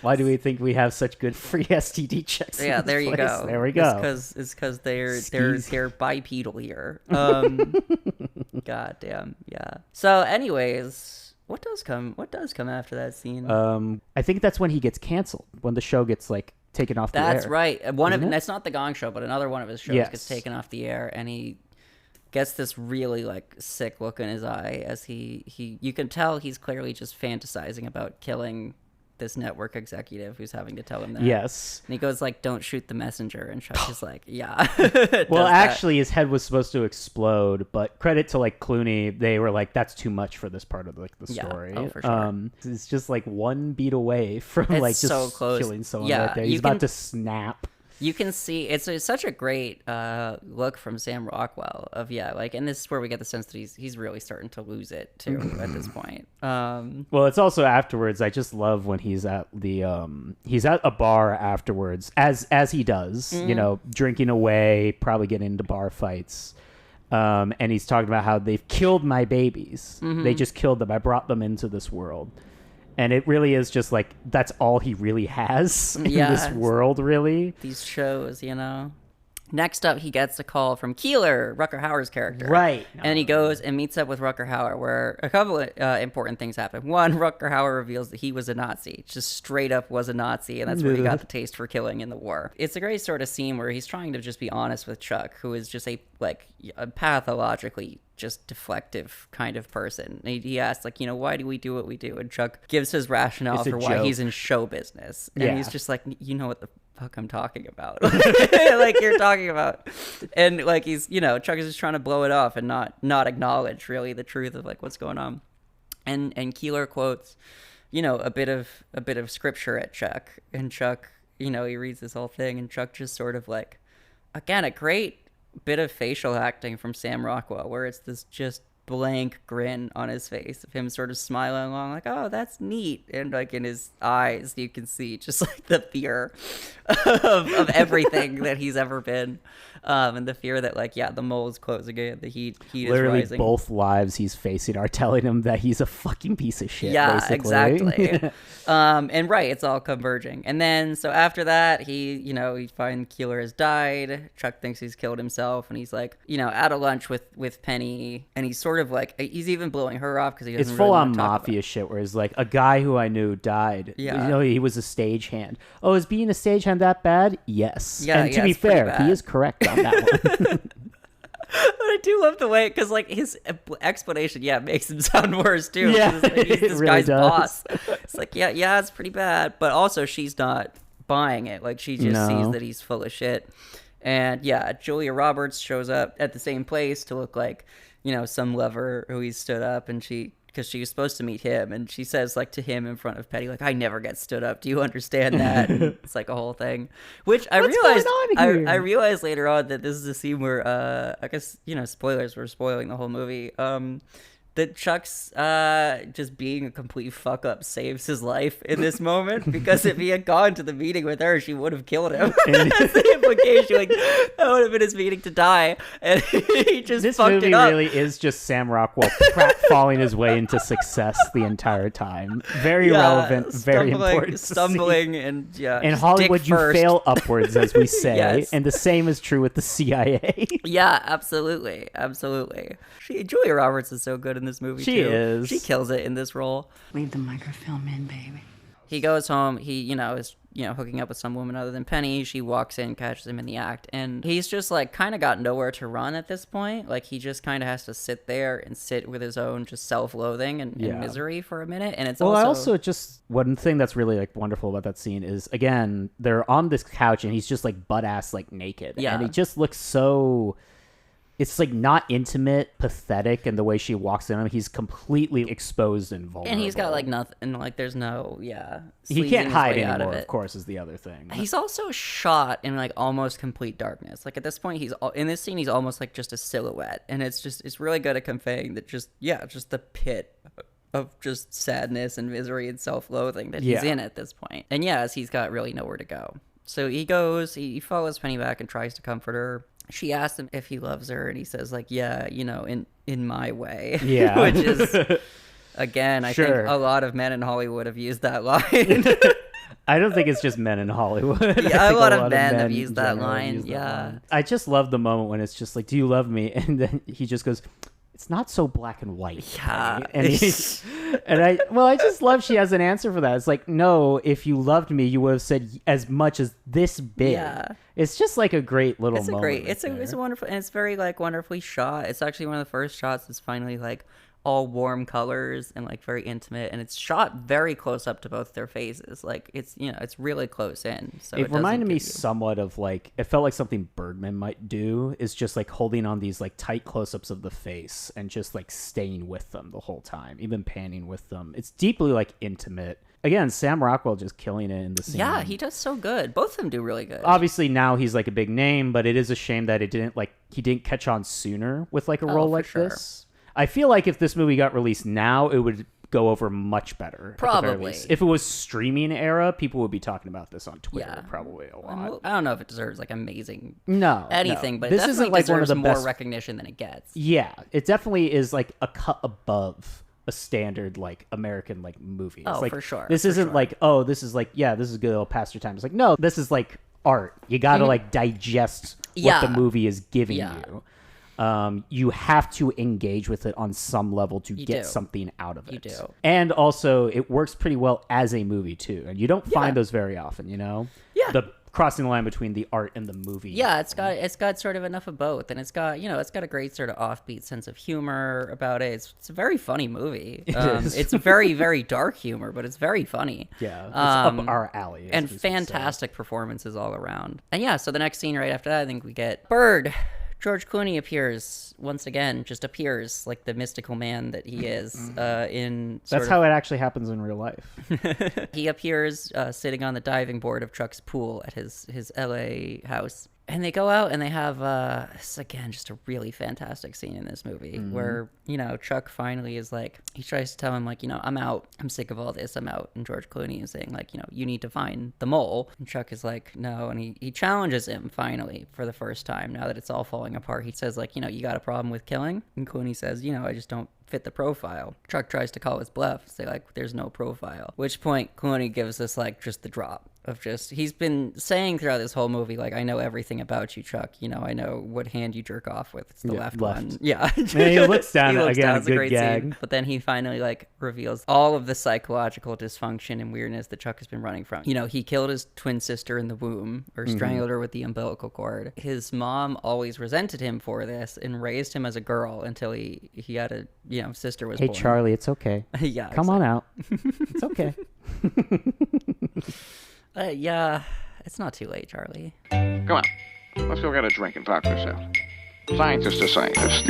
Why do we think we have such good free STD checks? Yeah, in this there you place? go. There we go. It's because they're Skis. bipedal here. God damn, yeah. So, anyways, what does come after that scene? I think that's when he gets canceled, when the show gets like taken off the air. That's right. Isn't it? That's not the Gong Show, but another one of his shows Yes. gets taken off the air, and he gets this really like sick look in his eye as he you can tell he's clearly just fantasizing about killing this network executive who's having to tell him that. Yes. And he goes like, "Don't shoot the messenger," and Chuck is like, "Yeah." Well, Does that. actually, his head was supposed to explode, but credit to like Clooney, they were like, "That's too much for this part of like the Yeah. story." Oh, for sure. It's just like one beat away from It's like just so close. killing someone Yeah, right there. you He's about can- to snap. You can see it's such a great look from Sam Rockwell of like, and this is where we get the sense that he's really starting to lose it too at this point. Well, it's also afterwards. I just love when he's at the he's at a bar afterwards, as he does, you know, drinking away, probably getting into bar fights. And he's talking about how they've killed my babies. They just killed them. I brought them into this world. And it really is just like, that's all he really has in Yeah. this world, really. These shows, you know. Next up, he gets a call from Keeler, Rucker Hauer's character. Right. And he goes and meets up with Rucker Hauer, where a couple of important things happen. One, Rucker Hauer reveals that he was a Nazi, just straight up was a Nazi, and that's where he got the taste for killing in the war. It's a great sort of scene where he's trying to just be honest with Chuck, who is just a pathologically just deflective kind of person. And he asks, like, why do we do what we do? And Chuck gives his rationale for why he's in show business. And he's just like, you know what the fuck I'm talking about. Like, you're talking about. And like, he's, Chuck is just trying to blow it off and not acknowledge really the truth of like what's going on. And Keeler quotes, a bit of scripture at Chuck. And Chuck, he reads this whole thing, and Chuck just sort of like, again, a great bit of facial acting from Sam Rockwell, where it's this just blank grin on his face of him sort of smiling along like, oh, that's neat, and like in his eyes you can see just like the fear of everything that he's ever been, and the fear that like, the mole is closing in, the heat literally is rising. Both lives he's facing are telling him that he's a fucking piece of shit. Yeah, basically. exactly. And right, it's all converging. And then so after that, he finds Keeler has died. Chuck thinks he's killed himself, and he's like, at a lunch with Penny, and he's sort of like, he's even blowing her off because he doesn't. It's really full want on to talk mafia shit, where it's like a guy who I knew died. Yeah. He was a stagehand. Oh, is being a stagehand that bad? Yes. Yeah, and to be it's pretty fair, bad. he is correct on that one. But I do love the way, because like his explanation, makes him sound worse too. Yeah, He's this it really guy's does. boss. It's like, yeah, it's pretty bad. But also, she's not buying it. Like, she just sees that he's full of shit. And Julia Roberts shows up at the same place to look like, some lover who he stood up, and because she was supposed to meet him, and she says like to him in front of Petty, like, I never get stood up. Do you understand that? And it's like a whole thing, which I realized I realized later on that this is a scene where I guess spoilers, we're spoiling the whole movie. That Chuck's just being a complete fuck up saves his life in this moment, because if he had gone to the meeting with her, she would have killed him. That's the implication. Like, that would have been his meeting to die, and he just This fucked movie it up. really is just Sam Rockwell falling his way into success the entire time. Very relevant, very important. Stumbling, and in Hollywood, you fail upwards, as we say, Yes. and the same is true with the CIA. Yeah, absolutely. Julia Roberts is so good in this movie. She too. is. She kills it in this role. Leave the microfilm in, baby. He goes home. He, is, hooking up with some woman other than Penny. She walks in, catches him in the act, and he's just like kind of got nowhere to run at this point. Like, he just kind of has to sit there and sit with his own just self-loathing and misery for a minute. And it's I also just, one thing that's really like wonderful about that scene is, again, they're on this couch and he's just like butt ass like naked, and he just looks so. It's like not intimate, pathetic, and the way she walks in on him, he's completely exposed and vulnerable. And he's got like nothing, like there's no, he can't hide out anymore, of it. of course, is the other thing. He's also shot in like almost complete darkness. Like, at this point, in this scene, he's almost like just a silhouette, and it's really good at conveying that just the pit of just sadness and misery and self-loathing that he's in at this point. And he's got really nowhere to go. So he follows Penny back and tries to comfort her. She asks him if he loves her, and he says like, in my way. Yeah. Which is, again, I think a lot of men in Hollywood have used that line. I don't think it's just men in Hollywood. Yeah, a lot of men have used that line. I just love the moment when it's just like, do you love me? And then he just goes, it's not so black and white. Yeah. And I just love she has an answer for that. It's like, no, if you loved me, you would have said as much as this big. Yeah. It's just like a great little moment. It's a wonderful, and it's very like wonderfully shot. It's actually one of the first shots that's finally like all warm colors and like very intimate, and it's shot very close up to both their faces. Like, it's it's really close in. So it reminded me somewhat of like, it felt like something Bergman might do, is just like holding on these like tight close-ups of the face and just like staying with them the whole time, even panning with them. It's deeply like intimate. Again, Sam Rockwell just killing it in the scene. Yeah, he does so good. Both of them do really good. Obviously now he's like a big name, but it is a shame that he didn't catch on sooner with like a role like this. I feel like if this movie got released now, it would go over much better. Probably. If it was streaming era, people would be talking about this on Twitter probably a lot. I don't know if it deserves like amazing anything, but this isn't like one of the more best recognition than it gets. Yeah, it definitely is like a cut above a standard like American like movie. It's like, for sure. This isn't like, oh, this is like, this is good, it'll pass your time. It's like, no, this is like art. You gotta like digest what the Yeah. movie is giving Yeah. you. You have to engage with it on some level to get do. something out of it. You do. And also, it works pretty well as a movie, too. And you don't find those very often, you know? Yeah. The crossing the line between the art and the movie. Yeah, it's got sort of enough of both, and it's got a great sort of offbeat sense of humor about it. It's a very funny movie. is. It's very very dark humor, but it's very funny. Yeah, it's up our alley. as And we would say. fantastic performances all around. And yeah, so the next scene right after that, I think we get Bird. George Clooney appears once again, just appears like the mystical man that he is. That's how it actually happens in real life. He appears sitting on the diving board of Chuck's pool at his LA house. And they go out and they have, this, again, just a really fantastic scene in this movie where, Chuck finally is like, he tries to tell him, like, I'm out. I'm sick of all this. I'm out. And George Clooney is saying, like, you need to find the mole. And Chuck is like, no. And he challenges him finally for the first time. Now that it's all falling apart, he says, like, you got a problem with killing? And Clooney says, I just don't fit the profile. Chuck tries to call his bluff, say like there's no profile. Which point Clooney gives us like just the drop of just, he's been saying throughout this whole movie, like, I know everything about you, Chuck. I know what hand you jerk off with. It's the left one. Yeah. And he looks down again, It's a good gag. scene. But then he finally like reveals all of the psychological dysfunction and weirdness that Chuck has been running from. He killed his twin sister in the womb or strangled her with the umbilical cord. His mom always resented him for this and raised him as a girl until he had a sister was Hey, born. Charlie, it's okay. Yeah, Come on out. It's okay. Yeah, it's not too late, Charlie. Come on. Let's go get a drink and talk this out. Scientist to scientist,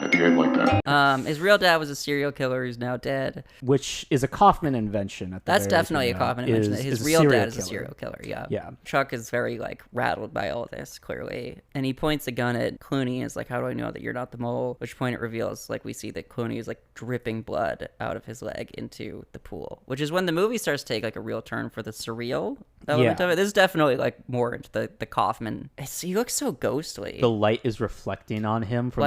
I'd behave like that. His real dad was a serial killer who's now dead. Which is a Kaufman invention. At the That's very definitely a beginning, Kaufman invention. That his a real serial dad is a killer. serial killer. Yeah. Yeah. Chuck is very like rattled by all this, clearly, and he points a gun at Clooney. And is like, "How do I know that you're not the mole?" Which point it reveals, like, we see that Clooney is like dripping blood out of his leg into the pool. Which is when the movie starts to take like a real turn for the surreal element of it. This is definitely like more into the Kaufman. He looks so ghostly. The light is reflecting on him from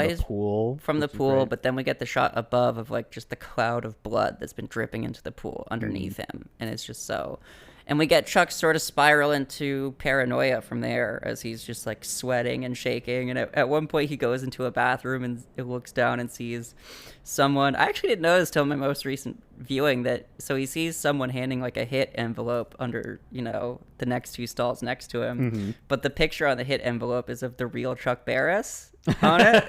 the pool. But then we get the shot above of like just the cloud of blood that's been dripping into the pool underneath him, and it's just so. And we get Chuck sort of spiral into paranoia from there as he's just like sweating and shaking. And at one point he goes into a bathroom and it looks down and sees someone. I actually didn't notice till my most recent viewing that. So he sees someone handing like a hit envelope under, the next two stalls next to him. But the picture on the hit envelope is of the real Chuck Barris on it.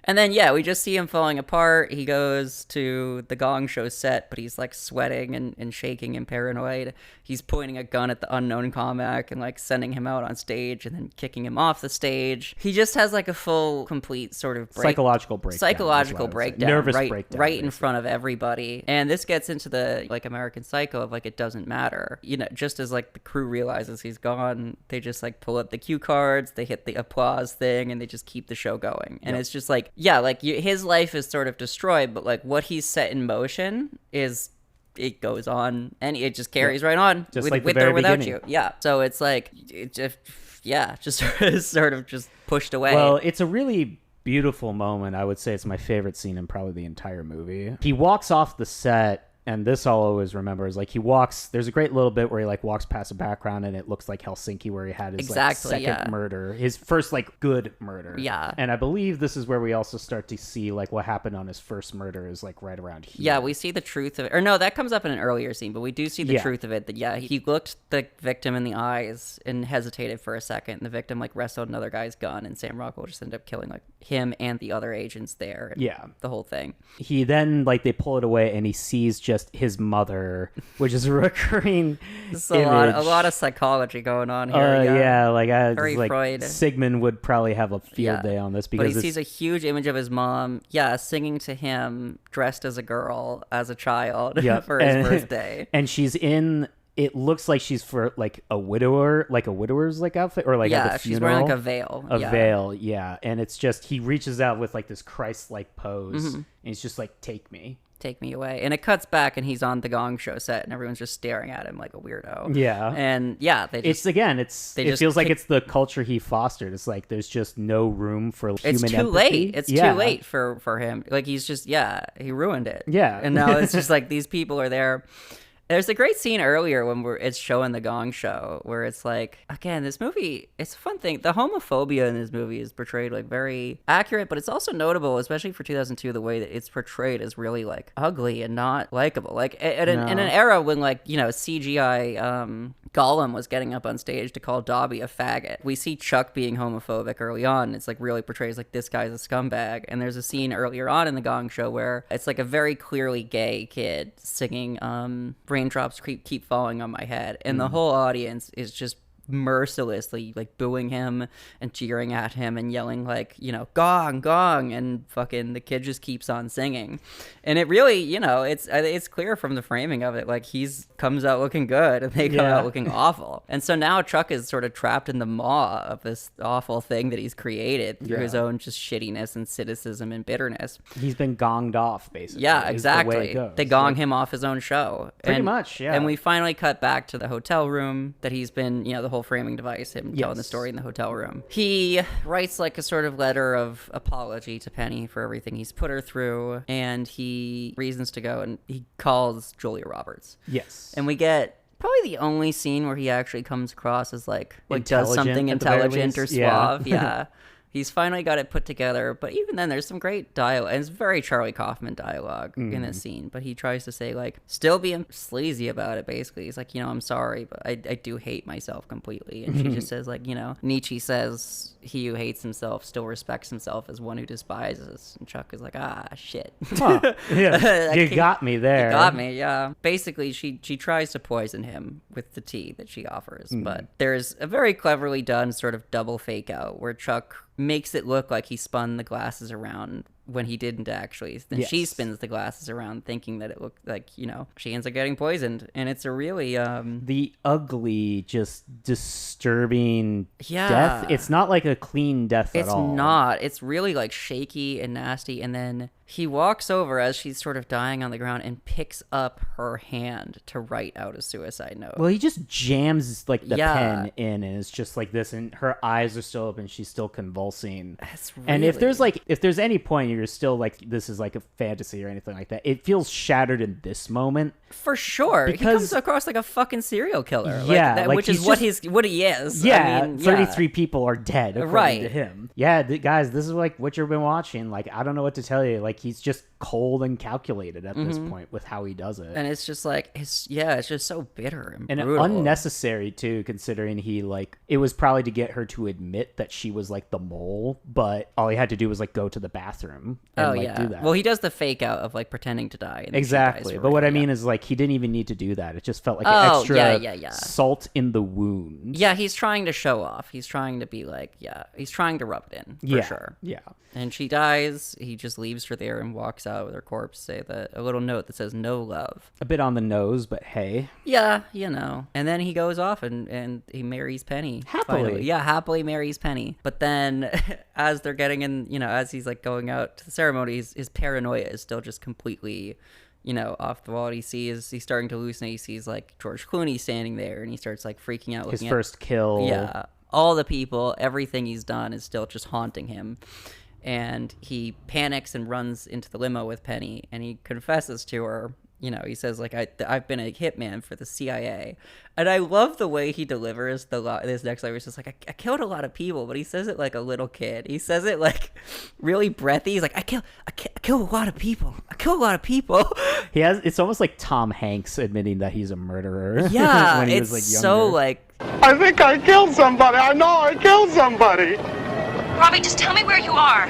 And then, we just see him falling apart. He goes to the Gong Show set, but he's like sweating and shaking and paranoid. He's pointing a gun at the unknown comic and like sending him out on stage and then kicking him off the stage. He just has like a full, complete sort of psychological breakdown. Nervous breakdown. Right in front of everybody. And this gets into the like American Psycho of like, it doesn't matter. Just as like the crew realizes he's gone, they just like pull up the cue cards, they hit the applause thing, and they just keep the show going. And it's just like, his life is sort of destroyed, but like what he's set in motion is, it goes on and it just carries right on, just with or without you. Yeah. So it's like, it just sort of just pushed away. Well, it's a really beautiful moment. I would say it's my favorite scene in probably the entire movie. He walks off the set, and this I'll always remember, is like there's a great little bit where he like walks past a background and it looks like Helsinki, where he had his second murder, his first like good murder. Yeah. And I believe this is where we also start to see like what happened on his first murder is like right around here. Yeah, we see the truth of it. Or no, that comes up in an earlier scene, but we do see the truth of it, that he looked the victim in the eyes and hesitated for a second, and the victim like wrestled another guy's gun, and Sam Rockwell just ended up killing like him and the other agents there. And the whole thing. He then like they pull it away and he sees just his mother, which is a recurring There's a lot of psychology going on here. Very like Freud. Sigmund would probably have a field day on this, because he sees a huge image of his mom, singing to him dressed as a girl as a child for his birthday. And she's in, it looks like she's for like a widower's like outfit, or like at the funeral. She's wearing like a veil. Veil, and it's just, he reaches out with like this Christ-like pose, and he's just like, take me away. And it cuts back and he's on the Gong Show set and everyone's just staring at him like a weirdo. It feels like it's the culture he fostered. It's like there's just no room for human empathy. It's too late for him. Like he's just he ruined it. Yeah. And now it's just like these people are there. There's a great scene earlier when it's showing the Gong Show where it's like, again, this movie, it's a fun thing. The homophobia in this movie is portrayed like very accurate, but it's also notable, especially for 2002, the way that it's portrayed as really like ugly and not likable. Like in an era when like, you know, CGI Gollum was getting up on stage to call Dobby a faggot. We see Chuck being homophobic early on. It's like really portrays like this guy's a scumbag. And there's a scene earlier on in the Gong Show where it's like a very clearly gay kid singing Raindrops Keep Falling on My Head. And the whole audience is just mercilessly like booing him and cheering at him and yelling like, you know, gong gong, and fucking the kid just keeps on singing. And it really, you know, it's clear from the framing of it, like he's comes out looking good and they come out looking awful. And so now Chuck is sort of trapped in the maw of this awful thing that he's created through his own just shittiness and cynicism and bitterness. He's been gonged off, basically. Yeah, exactly. They gong like, him off his own show. Pretty much, yeah. And we finally cut back to the hotel room that he's been, you know, the whole framing device, him telling the story in the hotel room. He writes like a sort of letter of apology to Penny for everything he's put her through, and he reasons to go, and he calls Julia Roberts. Yes. And we get probably the only scene where he actually comes across as like does something intelligent or suave. Yeah. He's finally got it put together, but even then, there's some great dialogue. And it's very Charlie Kaufman dialogue in this scene. But he tries to say, like, still being sleazy about it, basically. He's like, you know, I'm sorry, but I do hate myself completely. And she just says, like, you know, Nietzsche says, he who hates himself still respects himself as one who despises. And Chuck is like, ah, shit. Huh. Yeah. You got me there. You got me, yeah. Basically, she tries to poison him with the tea that she offers. But there's a very cleverly done sort of double fake out where Chuck makes it look like he spun the glasses around when he didn't actually. Then she spins the glasses around thinking that it looked like, you know, she ends up getting poisoned. And it's a really the ugly, just disturbing death. It's not like a clean death at all. It's not. It's really like shaky and nasty. And then he walks over as she's sort of dying on the ground and picks up her hand to write out a suicide note. Well, he just jams like the pen in, and it's just like this, and her eyes are still open, she's still convulsing. And if there's any point you're still like, this is like a fantasy or anything like that, it feels shattered in this moment. For sure. Because he comes across like a fucking serial killer. Yeah. Which is what he is. Yeah. I mean, 33 people are dead, according to him. Yeah, guys, this is like what you've been watching. Like, I don't know what to tell you. Like, he's just cold and calculated at this point with how he does it. And it's just like, it's just so bitter and brutal. Unnecessary, too, considering he, like, it was probably to get her to admit that she was, like, the mole, but all he had to do was, like, go to the bathroom and, do that. Well, he does the fake out of, like, pretending to die. And exactly. But what I mean is, like, he didn't even need to do that. It just felt like an extra salt in the wound. Yeah, he's trying to show off. He's trying to be like, he's trying to rub it in, for sure. Yeah. And she dies. He just leaves her there and walks out with her corpse, say a little note that says no love. A bit on the nose, but hey. Yeah, you know. And then he goes off and he marries Penny. Happily. Finally. Yeah, happily marries Penny. But then as they're getting in, you know, as he's like going out to the ceremony, his paranoia is still just completely, you know, off the wall. He's starting to hallucinate. He sees like George Clooney standing there and he starts like freaking out. His first kill. Yeah. All the people, everything he's done is still just haunting him. And he panics and runs into the limo with Penny, and he confesses to her. You know, he says, like, I've been a hitman for the CIA. And I love the way he delivers this next line. It's just like, I killed a lot of people, but he says it like a little kid. He says it like really breathy. He's like, I kill a lot of people. I kill a lot of people. It's almost like Tom Hanks admitting that he's a murderer. Yeah, when he it's was, like, so like, I think I killed somebody. I know I killed somebody. Robbie, just tell me where you are.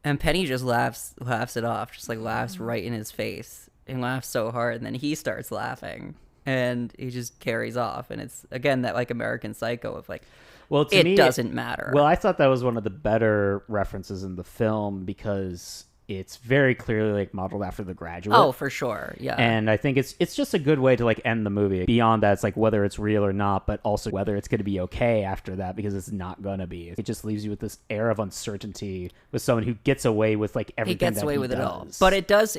And Penny just laughs it off, just like laughs right in his face and laughs so hard. And then he starts laughing and he just carries off. And it's, again, that like American Psycho of like, well, to me, doesn't matter. Well, I thought that was one of the better references in the film because it's very clearly like modeled after The Graduate. Oh, for sure. Yeah. And I think it's just a good way to like end the movie. Beyond that, it's like whether it's real or not, but also whether it's going to be okay after that, because it's not going to be. It just leaves you with this air of uncertainty with someone who gets away with like everything. He gets away with it all. But it does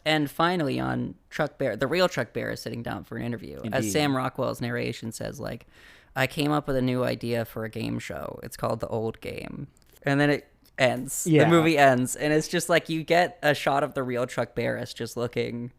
end finally on Chuck Barris. The real Chuck Barris sitting down for an interview. Indeed. As Sam Rockwell's narration says, like, I came up with a new idea for a game show. It's called The Old Game. And then it ends. Yeah. The movie ends, and it's just like you get a shot of the real Chuck Barris just looking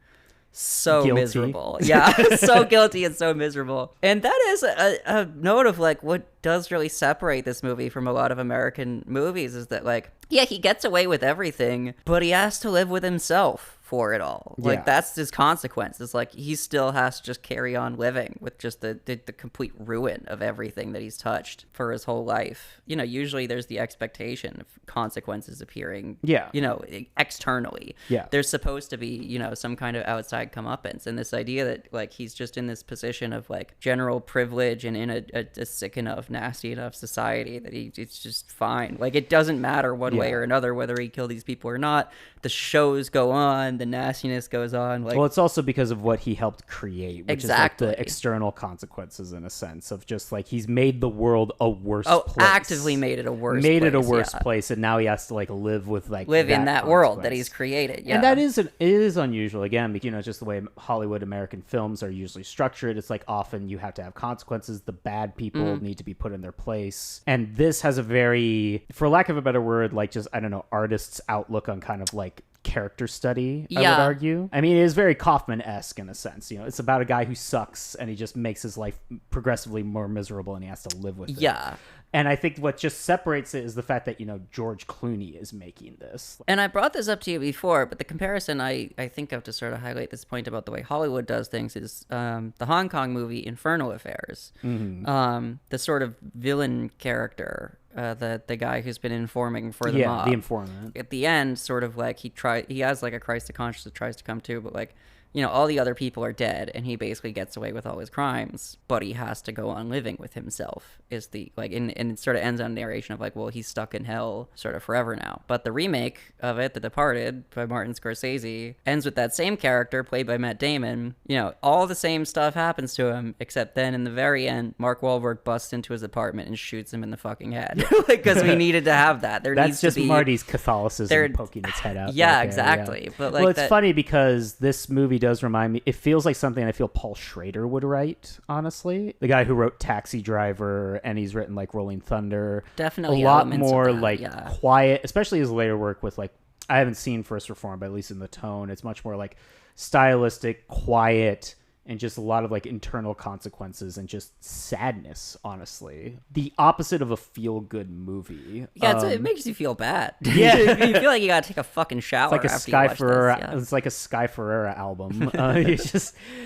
so Guilty. miserable. Yeah, so guilty and so miserable. And that is a note of like what does really separate this movie from a lot of American movies is that like, yeah, he gets away with everything, but he has to live with himself for it all. Like Yeah. that's his consequence. It's like he still has to just carry on living with just the complete ruin of everything that he's touched for his whole life. You know, usually there's the expectation of consequences appearing, Yeah. you know, externally. Yeah. There's supposed to be, you know, some kind of outside comeuppance, and this idea that like he's just in this position of like general privilege and in a sick enough, nasty enough society that it's just fine. Like it doesn't matter one way Yeah. or another whether he killed these people or not. The shows go on, the nastiness goes on. Like, Well, it's also because of what he helped create, which is like Exactly. the external consequences in a sense of just like he's made the world a worse oh, place. actively made it a worse made it a place, worse yeah. place, and now he has to like live with like Live in that world that consequence. he's created. Yeah. And that is it is unusual again, because, you know, just the way Hollywood American films are usually structured. It's like often you have to have consequences. The bad people need to be put in their place, and this has a very, for lack of a better word, like just I don't know, artist's outlook on kind of like character study, I would Yeah. argue. I mean, it is very Kaufman-esque in a sense. You know, it's about a guy who sucks and he just makes his life progressively more miserable and he has to live with it. Yeah. And I think what just separates it is the fact that, you know, George Clooney is making this. And I brought this up to you before, but the comparison I think of to sort of highlight this point about the way Hollywood does things is the Hong Kong movie Infernal Affairs. The sort of villain character, the guy who's been informing for the mob. The informant. At the end, sort of like he has like a crisis of conscience that tries to come to, but like, you know, all the other people are dead and he basically gets away with all his crimes, but he has to go on living with himself is the like, and it sort of ends on narration of like, well, he's stuck in hell sort of forever now. But the remake of it, The Departed by Martin Scorsese, ends with that same character played by Matt Damon. You know, all the same stuff happens to him, except then in the very end, Mark Wahlberg busts into his apartment and shoots him in the fucking head. Because we needed to have that. There That's needs just to be Marty's Catholicism there- poking its head out. Yeah, right there, exactly. But like well, it's that- funny because this movie does remind me. It feels like something I feel Paul Schrader would write. Honestly, the guy who wrote Taxi Driver, and he's written like Rolling Thunder. Definitely a lot elements of more that, like yeah. quiet, especially his later work with like. I haven't seen First Reform, but at least in the tone, it's much more like stylistic, quiet, and just a lot of like internal consequences and just sadness, honestly. The opposite of a feel-good movie. Yeah, it makes you feel bad. Yeah. You feel like you gotta take a fucking shower. It's like a after Sky you watch Ferreira. This, yeah. It's like a Sky Ferreira album.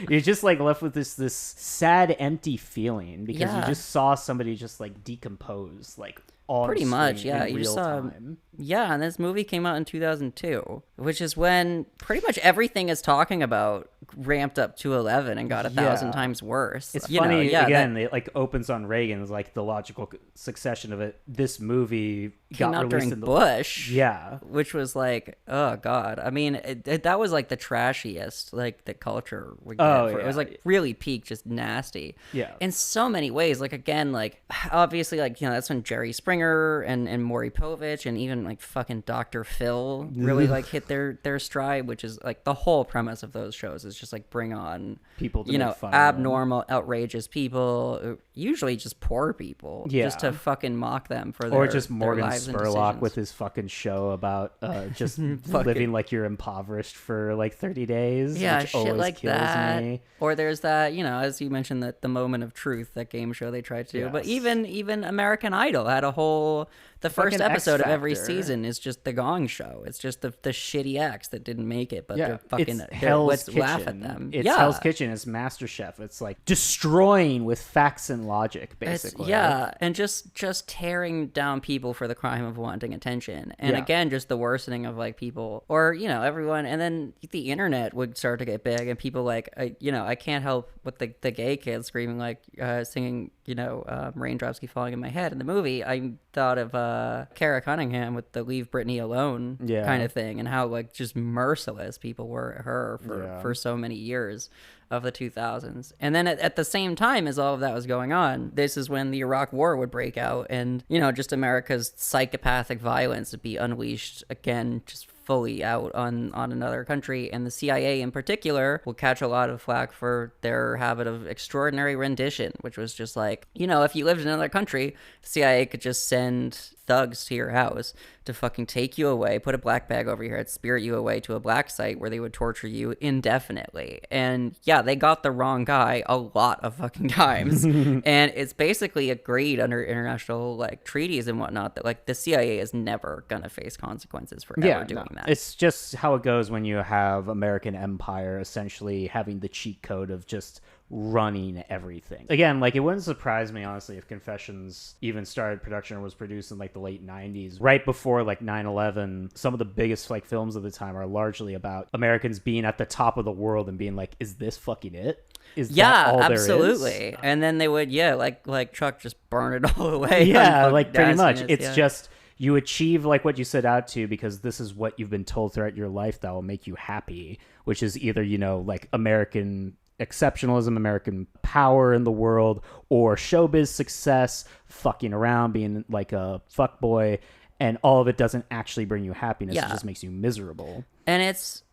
You're just like left with this sad, empty feeling because you Yeah. just saw somebody just like decompose, like on Pretty screen much, yeah. in You real just saw, time. yeah, and this movie came out in 2002, which is when pretty much everything is talking about ramped up to 11 and got 1,000 Yeah. times worse. It's You know, funny yeah, again. It like opens on Reagan as like the logical succession of it. This movie came got out released during in the Bush. Yeah. Which was like, oh god. I mean, that was like the trashiest like the culture would get. Oh, It was yeah. like really peak, just nasty. Yeah. In so many ways. Like again, like obviously, like you know, that's when Jerry Springer and Maury Povich and even like fucking Dr. Phil really like hit their stride. Which is like the whole premise of those shows is just like bring on People to you make know, fun of them. abnormal, outrageous people, usually just poor people, Yeah. just to fucking mock them for their Or just their Morgan lives and Spurlock decisions. with his fucking show about just living like you're impoverished for like 30 days. yeah, which shit always like kills that. me. Or there's that, you know, as you mentioned, that the Moment of Truth, that game show they tried to do. But Yes. even American Idol had a whole. The first Fucking X episode of every Factor. season is just the Gong Show. It's just the shitty acts that didn't make it, but Yeah, they're fucking it's Hell's let's Kitchen. laugh at them. It's yeah. Hell's Kitchen. It's MasterChef. It's like destroying with facts and logic, It's- basically. yeah, and just tearing down people for the crime of wanting attention, and Yeah. again, just the worsening of like people, or you know, everyone, and then the internet would start to get big, and people like, you know, I can't help with the gay kids screaming like, singing, you know, raindrops keep falling in my head in the movie. I thought of Kara Cunningham with the Leave Britney Alone Yeah. kind of thing, and how like just merciless people were at her Yeah. for so many years of the 2000s. And then at the same time as all of that was going on, this is when the Iraq War would break out, and you know, just America's psychopathic violence would be unleashed again, just fully out on another country. And the CIA in particular will catch a lot of flack for their habit of extraordinary rendition, which was just like, if you lived in another country, the CIA could just send thugs to your house to fucking take you away, put a black bag over your head, spirit you away to a black site where they would torture you indefinitely. And yeah, they got the wrong guy a lot of fucking times. And it's basically agreed under international like treaties and whatnot that like the CIA is never gonna face consequences for ever doing that. It's just how it goes when you have American empire essentially having the cheat code of just running everything. Again, like, it wouldn't surprise me, honestly, if Confessions even started production or was produced in, like, the late 90s. Right before, like, 9/11, some of the biggest, like, films of the time are largely about Americans being at the top of the world and being like, is this fucking it? Is that all absolutely. there is? And then they would, like Chuck, just burn it all away. Yeah, like, pretty much. It's just... You achieve like what you set out to because this is what you've been told throughout your life that will make you happy, which is either, like American exceptionalism, American power in the world, or showbiz success, fucking around, being like a fuckboy, and all of it doesn't actually bring you happiness. It just makes you miserable. And it's...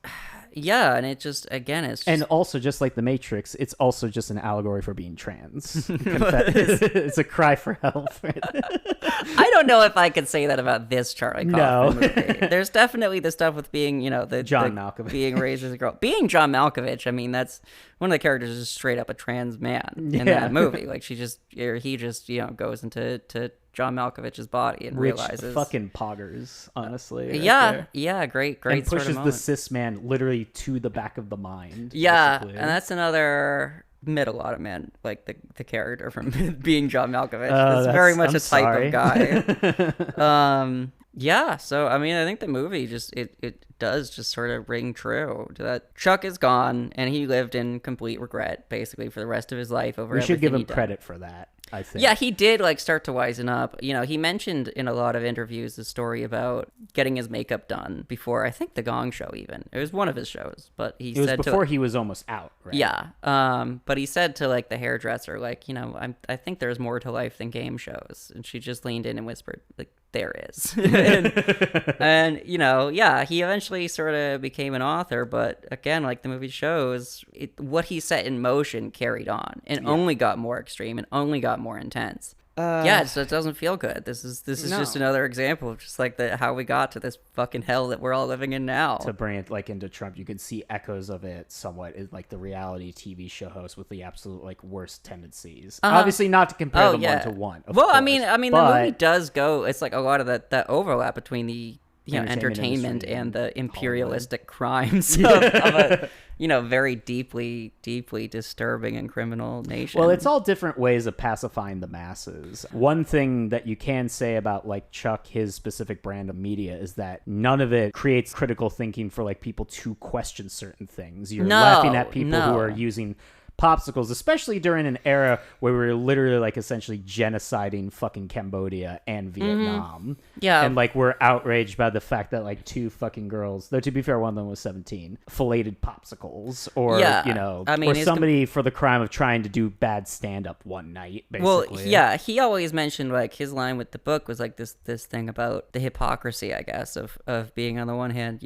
Yeah, and it just, again, it's just... And also, just like The Matrix, it's also just an allegory for being trans. It's a cry for help. I don't know if I could say that about this Charlie Kaufman movie. There's definitely the stuff with being, John Malkovich. Being raised as a girl. Being John Malkovich, I mean, that's... One of the characters is straight up a trans man in that movie. Like, he just, goes into John Malkovich's body and realizes... fucking poggers, honestly. Yeah, great and sort pushes of the cis man literally to the back of the mind. Yeah, basically. and that's another... met a lot of men, like the character from Being John Malkovich. It's very much a type of guy. Yeah, so I mean, I think the movie just it does just sort of ring true to that. Chuck is gone, and he lived in complete regret basically for the rest of his life over. We should give him done. credit for that, I think. Yeah, he did like start to wisen up. He mentioned in a lot of interviews the story about getting his makeup done before, I think, The Gong Show. Even it was one of his shows, but he said before he was almost out, right? Yeah, but he said to like the hairdresser, like, I think there's more to life than game shows, and she just leaned in and whispered, like, there is. and he eventually sort of became an author, but again, like the movie shows, what he set in motion carried on and only got more extreme and only got more intense. So it doesn't feel good. This is just another example of just like how we got to this fucking hell that we're all living in now. To bring it like into Trump, you can see echoes of it somewhat in like the reality TV show host with the absolute like worst tendencies. Obviously, not to compare them one to one. Well, course, I mean, the movie does go. It's like a lot of that overlap between the entertainment and the imperialistic crimes of a very deeply disturbing and criminal nation. Well, it's all different ways of pacifying the masses. One thing that you can say about like Chuck, his specific brand of media, is that none of it creates critical thinking for like people to question certain things. You're laughing at people who are using popsicles, especially during an era where we were literally like essentially genociding fucking Cambodia and Vietnam. Yeah. And like we're outraged by the fact that like two fucking girls, though to be fair, one of them was 17, filleted popsicles, or or somebody for the crime of trying to do bad stand-up one night, basically. Well, yeah, he always mentioned like his line with the book was like this thing about the hypocrisy, I guess, of being on the one hand,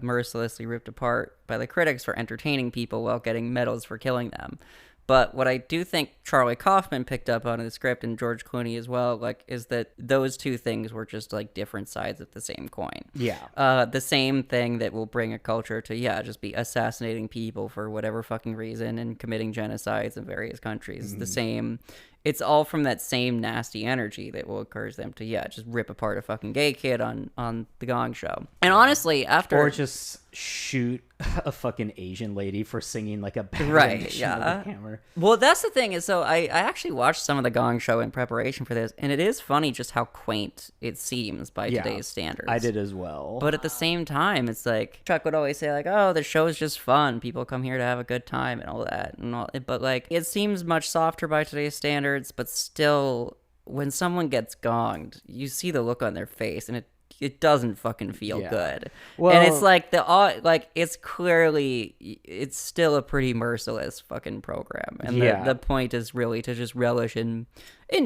mercilessly ripped apart by the critics for entertaining people while getting medals for killing them. But what I do think Charlie Kaufman picked up on in the script, and George Clooney as well, like, is that those two things were just like different sides of the same coin. Yeah. The same thing that will bring a culture to, just be assassinating people for whatever fucking reason and committing genocides in various countries. Mm-hmm. The same. It's all from that same nasty energy that will encourage them to, just rip apart a fucking gay kid on The Gong Show. And honestly, after... Or just shoot a fucking Asian lady for singing like a bad rendition of the Hammer. Well, that's the thing is, so I actually watched some of The Gong Show in preparation for this, and it is funny just how quaint it seems by today's standards. I did as well. But at the same time, it's like, Chuck would always say like, oh, the show's just fun. People come here to have a good time and all that. But like, it seems much softer by today's standards, but still, when someone gets gonged, you see the look on their face, and it doesn't fucking feel good. Well, and it's like it's clearly, it's still a pretty merciless fucking program. And the point is really to just relish in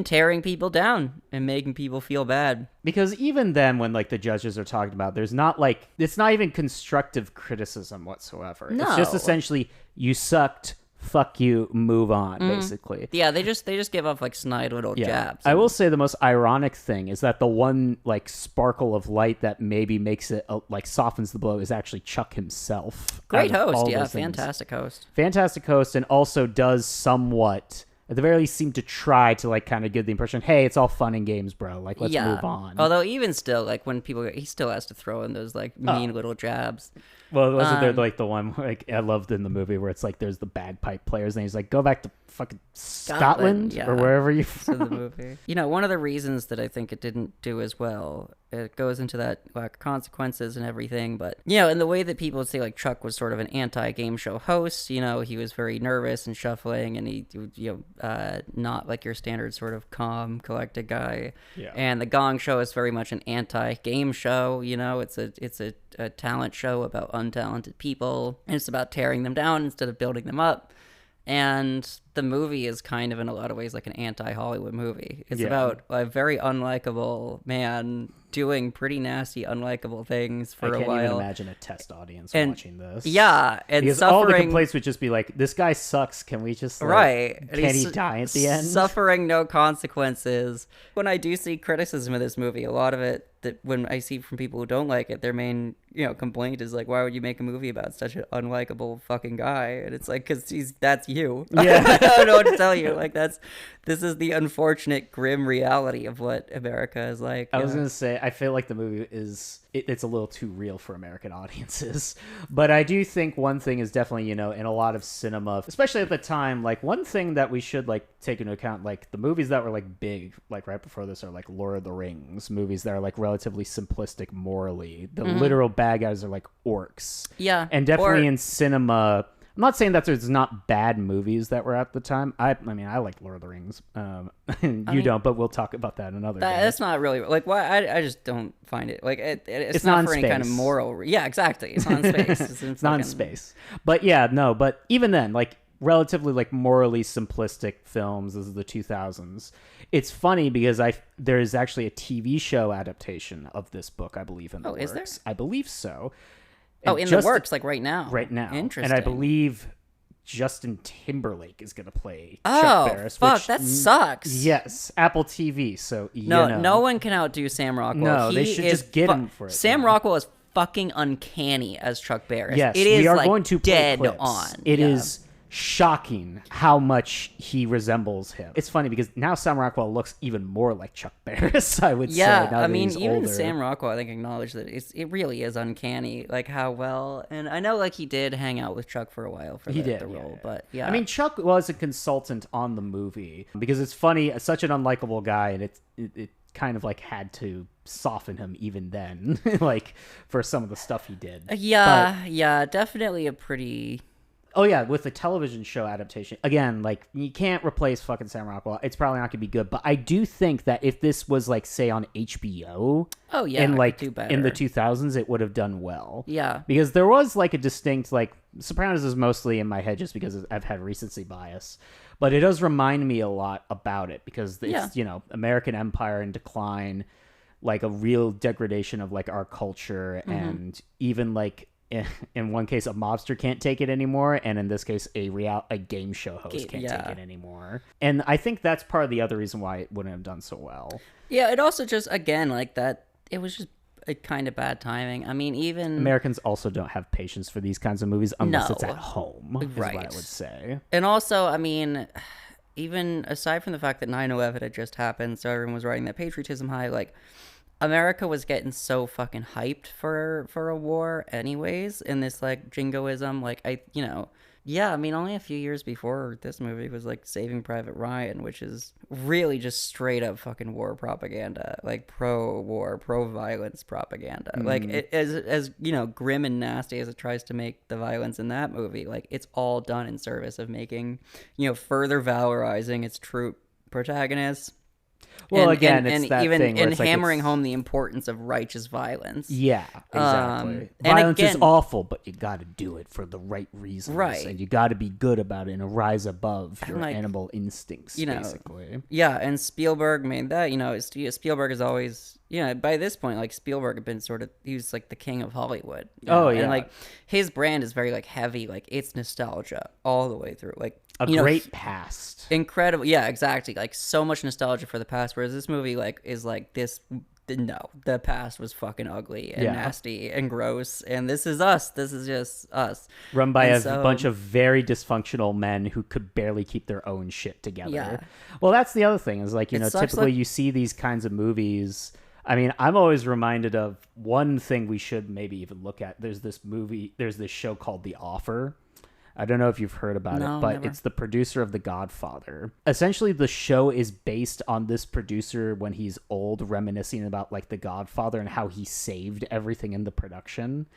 tearing people down and making people feel bad. Because even then, when like the judges are talking about, there's not like, it's not even constructive criticism whatsoever. No. It's just essentially, you sucked, fuck you, move on, basically. Yeah, they just give off like snide little jabs. I will say the most ironic thing is that the one like sparkle of light that maybe makes it like softens the blow is actually Chuck himself. Great host, yeah, fantastic host. Fantastic host, and also does somewhat, at the very least, seem to try to like kind of give the impression, hey, it's all fun and games, bro. Like, let's move on. Although even still, like when people, he still has to throw in those like mean little jabs. Well, wasn't there like the one like I loved in the movie where it's like there's the bagpipe players and he's like, go back to fucking Scotland or wherever you're from. The movie. You know, one of the reasons that I think it didn't do as well, it goes into that lack of consequences and everything, but you know, in the way that people would say like Chuck was sort of an anti-game show host, you know, he was very nervous and shuffling, and he, you know, not like your standard sort of calm, collected guy. Yeah. And the Gong Show is very much an anti-game show. You know, it's a talent show about untalented people, and it's about tearing them down instead of building them up. And the movie is kind of in a lot of ways like an anti-Hollywood movie. It's about a very unlikable man doing pretty nasty, unlikable things for a while. I can't even imagine a test audience watching this. Yeah, and because suffering, all the complaints would just be like, "This guy sucks. Can we just right? Can he die at the end?" Suffering no consequences. When I do see criticism of this movie, a lot of it that when I see from people who don't like it, their main complaint is like, "Why would you make a movie about such an unlikable fucking guy?" And it's like, because that's you. Yeah, I don't know what to tell you. Like this is the unfortunate, grim reality of what America is like. I was gonna say, I feel like the movie it's a little too real for American audiences, but I do think one thing is definitely, in a lot of cinema, especially at the time, like one thing that we should like take into account, like the movies that were like big, like right before this, are like Lord of the Rings movies that are like relatively simplistic morally. The literal bad guys are like orcs. Yeah, and definitely in cinema. I'm not saying that there's not bad movies that were at the time. I mean, I like Lord of the Rings. You don't, but we'll talk about that another day. That's not really like why I just don't find it like it's not for any kind of moral. Yeah, exactly. It's not in space. It's not in space. But yeah, no. But even then, like relatively like morally simplistic films. This is the 2000s. It's funny because there is actually a TV show adaptation of this book, I believe, in the works. Is there? I believe so. And in the works, like right now. Right now. Interesting. And I believe Justin Timberlake is going to play Chuck Chuck Barris. Fuck, that sucks. Yes, Apple TV. So no one can outdo Sam Rockwell. No, they should just get him for it. Sam Rockwell is fucking uncanny as Chuck Barris. Yes, it is we are like going to play dead clips. on. It is shocking how much he resembles him. It's funny because now Sam Rockwell looks even more like Chuck Barris, I would say. Yeah, I mean, even older. Sam Rockwell, I think, acknowledged that it really is uncanny, like how well. And I know, like he did hang out with Chuck for a while for the role, but yeah. I mean, Chuck was a consultant on the movie because it's funny, such an unlikable guy, and it kind of like had to soften him even then, like for some of the stuff he did. Yeah, definitely a pretty. Oh yeah, with the television show adaptation, again, like you can't replace fucking Sam Rockwell. It's probably not gonna be good, but I do think that if this was like, say, on HBO, in like in the 2000s, it would have done well. Yeah, because there was like a distinct like Sopranos is mostly in my head just because I've had recency bias, but it does remind me a lot about it because it's American empire in decline, like a real degradation of like our culture, and even like. In one case, a mobster can't take it anymore, and in this case, a game show host can't take it anymore. And I think that's part of the other reason why it wouldn't have done so well. Yeah, it also just, again, like that, it was just a kind of bad timing. I mean, even... Americans also don't have patience for these kinds of movies unless it's at home, is right. what I would say. And also, I mean, even aside from the fact that 9/11 had just happened, so everyone was riding that patriotism high, like... America was getting so fucking hyped for a war anyways, in this like jingoism, like I mean only a few years before this movie was like Saving Private Ryan, which is really just straight up fucking war propaganda, like pro-war, pro-violence propaganda. Like as grim and nasty as it tries to make the violence in that movie, like it's all done in service of making, further valorizing its troop protagonists. Well, again, it's that even thing where and it's like hammering it's- home the importance of righteous violence. Yeah, exactly. and Violence is again- awful, but you got to do it for the right reasons, Right. And you got to be good about it and rise above your like, animal instincts, you know, basically. Yeah, and Spielberg made that. Spielberg is always, by this point, like Spielberg had been he was like the king of Hollywood. Oh, yeah. And like his brand is very like heavy, like it's nostalgia all the way through. Like A great past. Incredible. Yeah, exactly. Like so much nostalgia for the past, whereas this movie like is like this. No, the past was fucking ugly and nasty and gross, and this is us. This is just us. Run by a bunch of very dysfunctional men who could barely keep their own shit together. Yeah. Well, that's the other thing is like, typically like- you see these kinds of movies. I mean, I'm always reminded of one thing we should maybe even look at. There's this show called The Offer. I don't know if you've heard about it, but never. it's the producer of The Godfather. Essentially, the show is based on this producer when he's old, reminiscing about like The Godfather and how he saved everything in the production.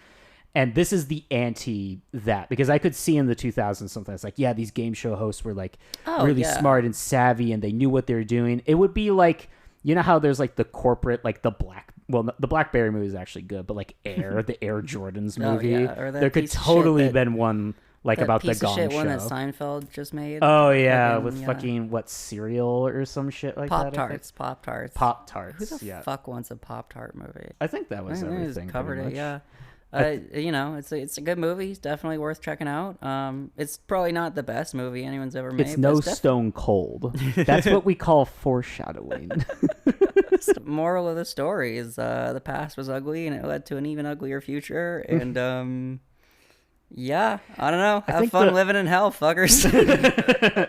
And this is the anti that, because I could see in the 2000s something that's like, yeah, these game show hosts were like really smart and savvy and they knew what they were doing. It would be like, you know how there's like the corporate, like the Blackberry movie is actually good, but like Air, the Air Jordans movie, or that there could piece of totally shit been one like that about the piece of Gong shit Show. one that Seinfeld just made. Oh yeah, with fucking what, cereal or some shit like that. Pop Tarts. Pop-Tarts. Who the fuck wants a Pop Tart movie? I think that was I think we just everything. covered pretty it. much. Yeah. It's a good movie. It's definitely worth checking out. It's probably not the best movie anyone's ever made. It's but no it's Stone Cold. That's what we call foreshadowing. The moral of the story is the past was ugly and it led to an even uglier future. And yeah, I don't know. Have fun living in hell, fuckers.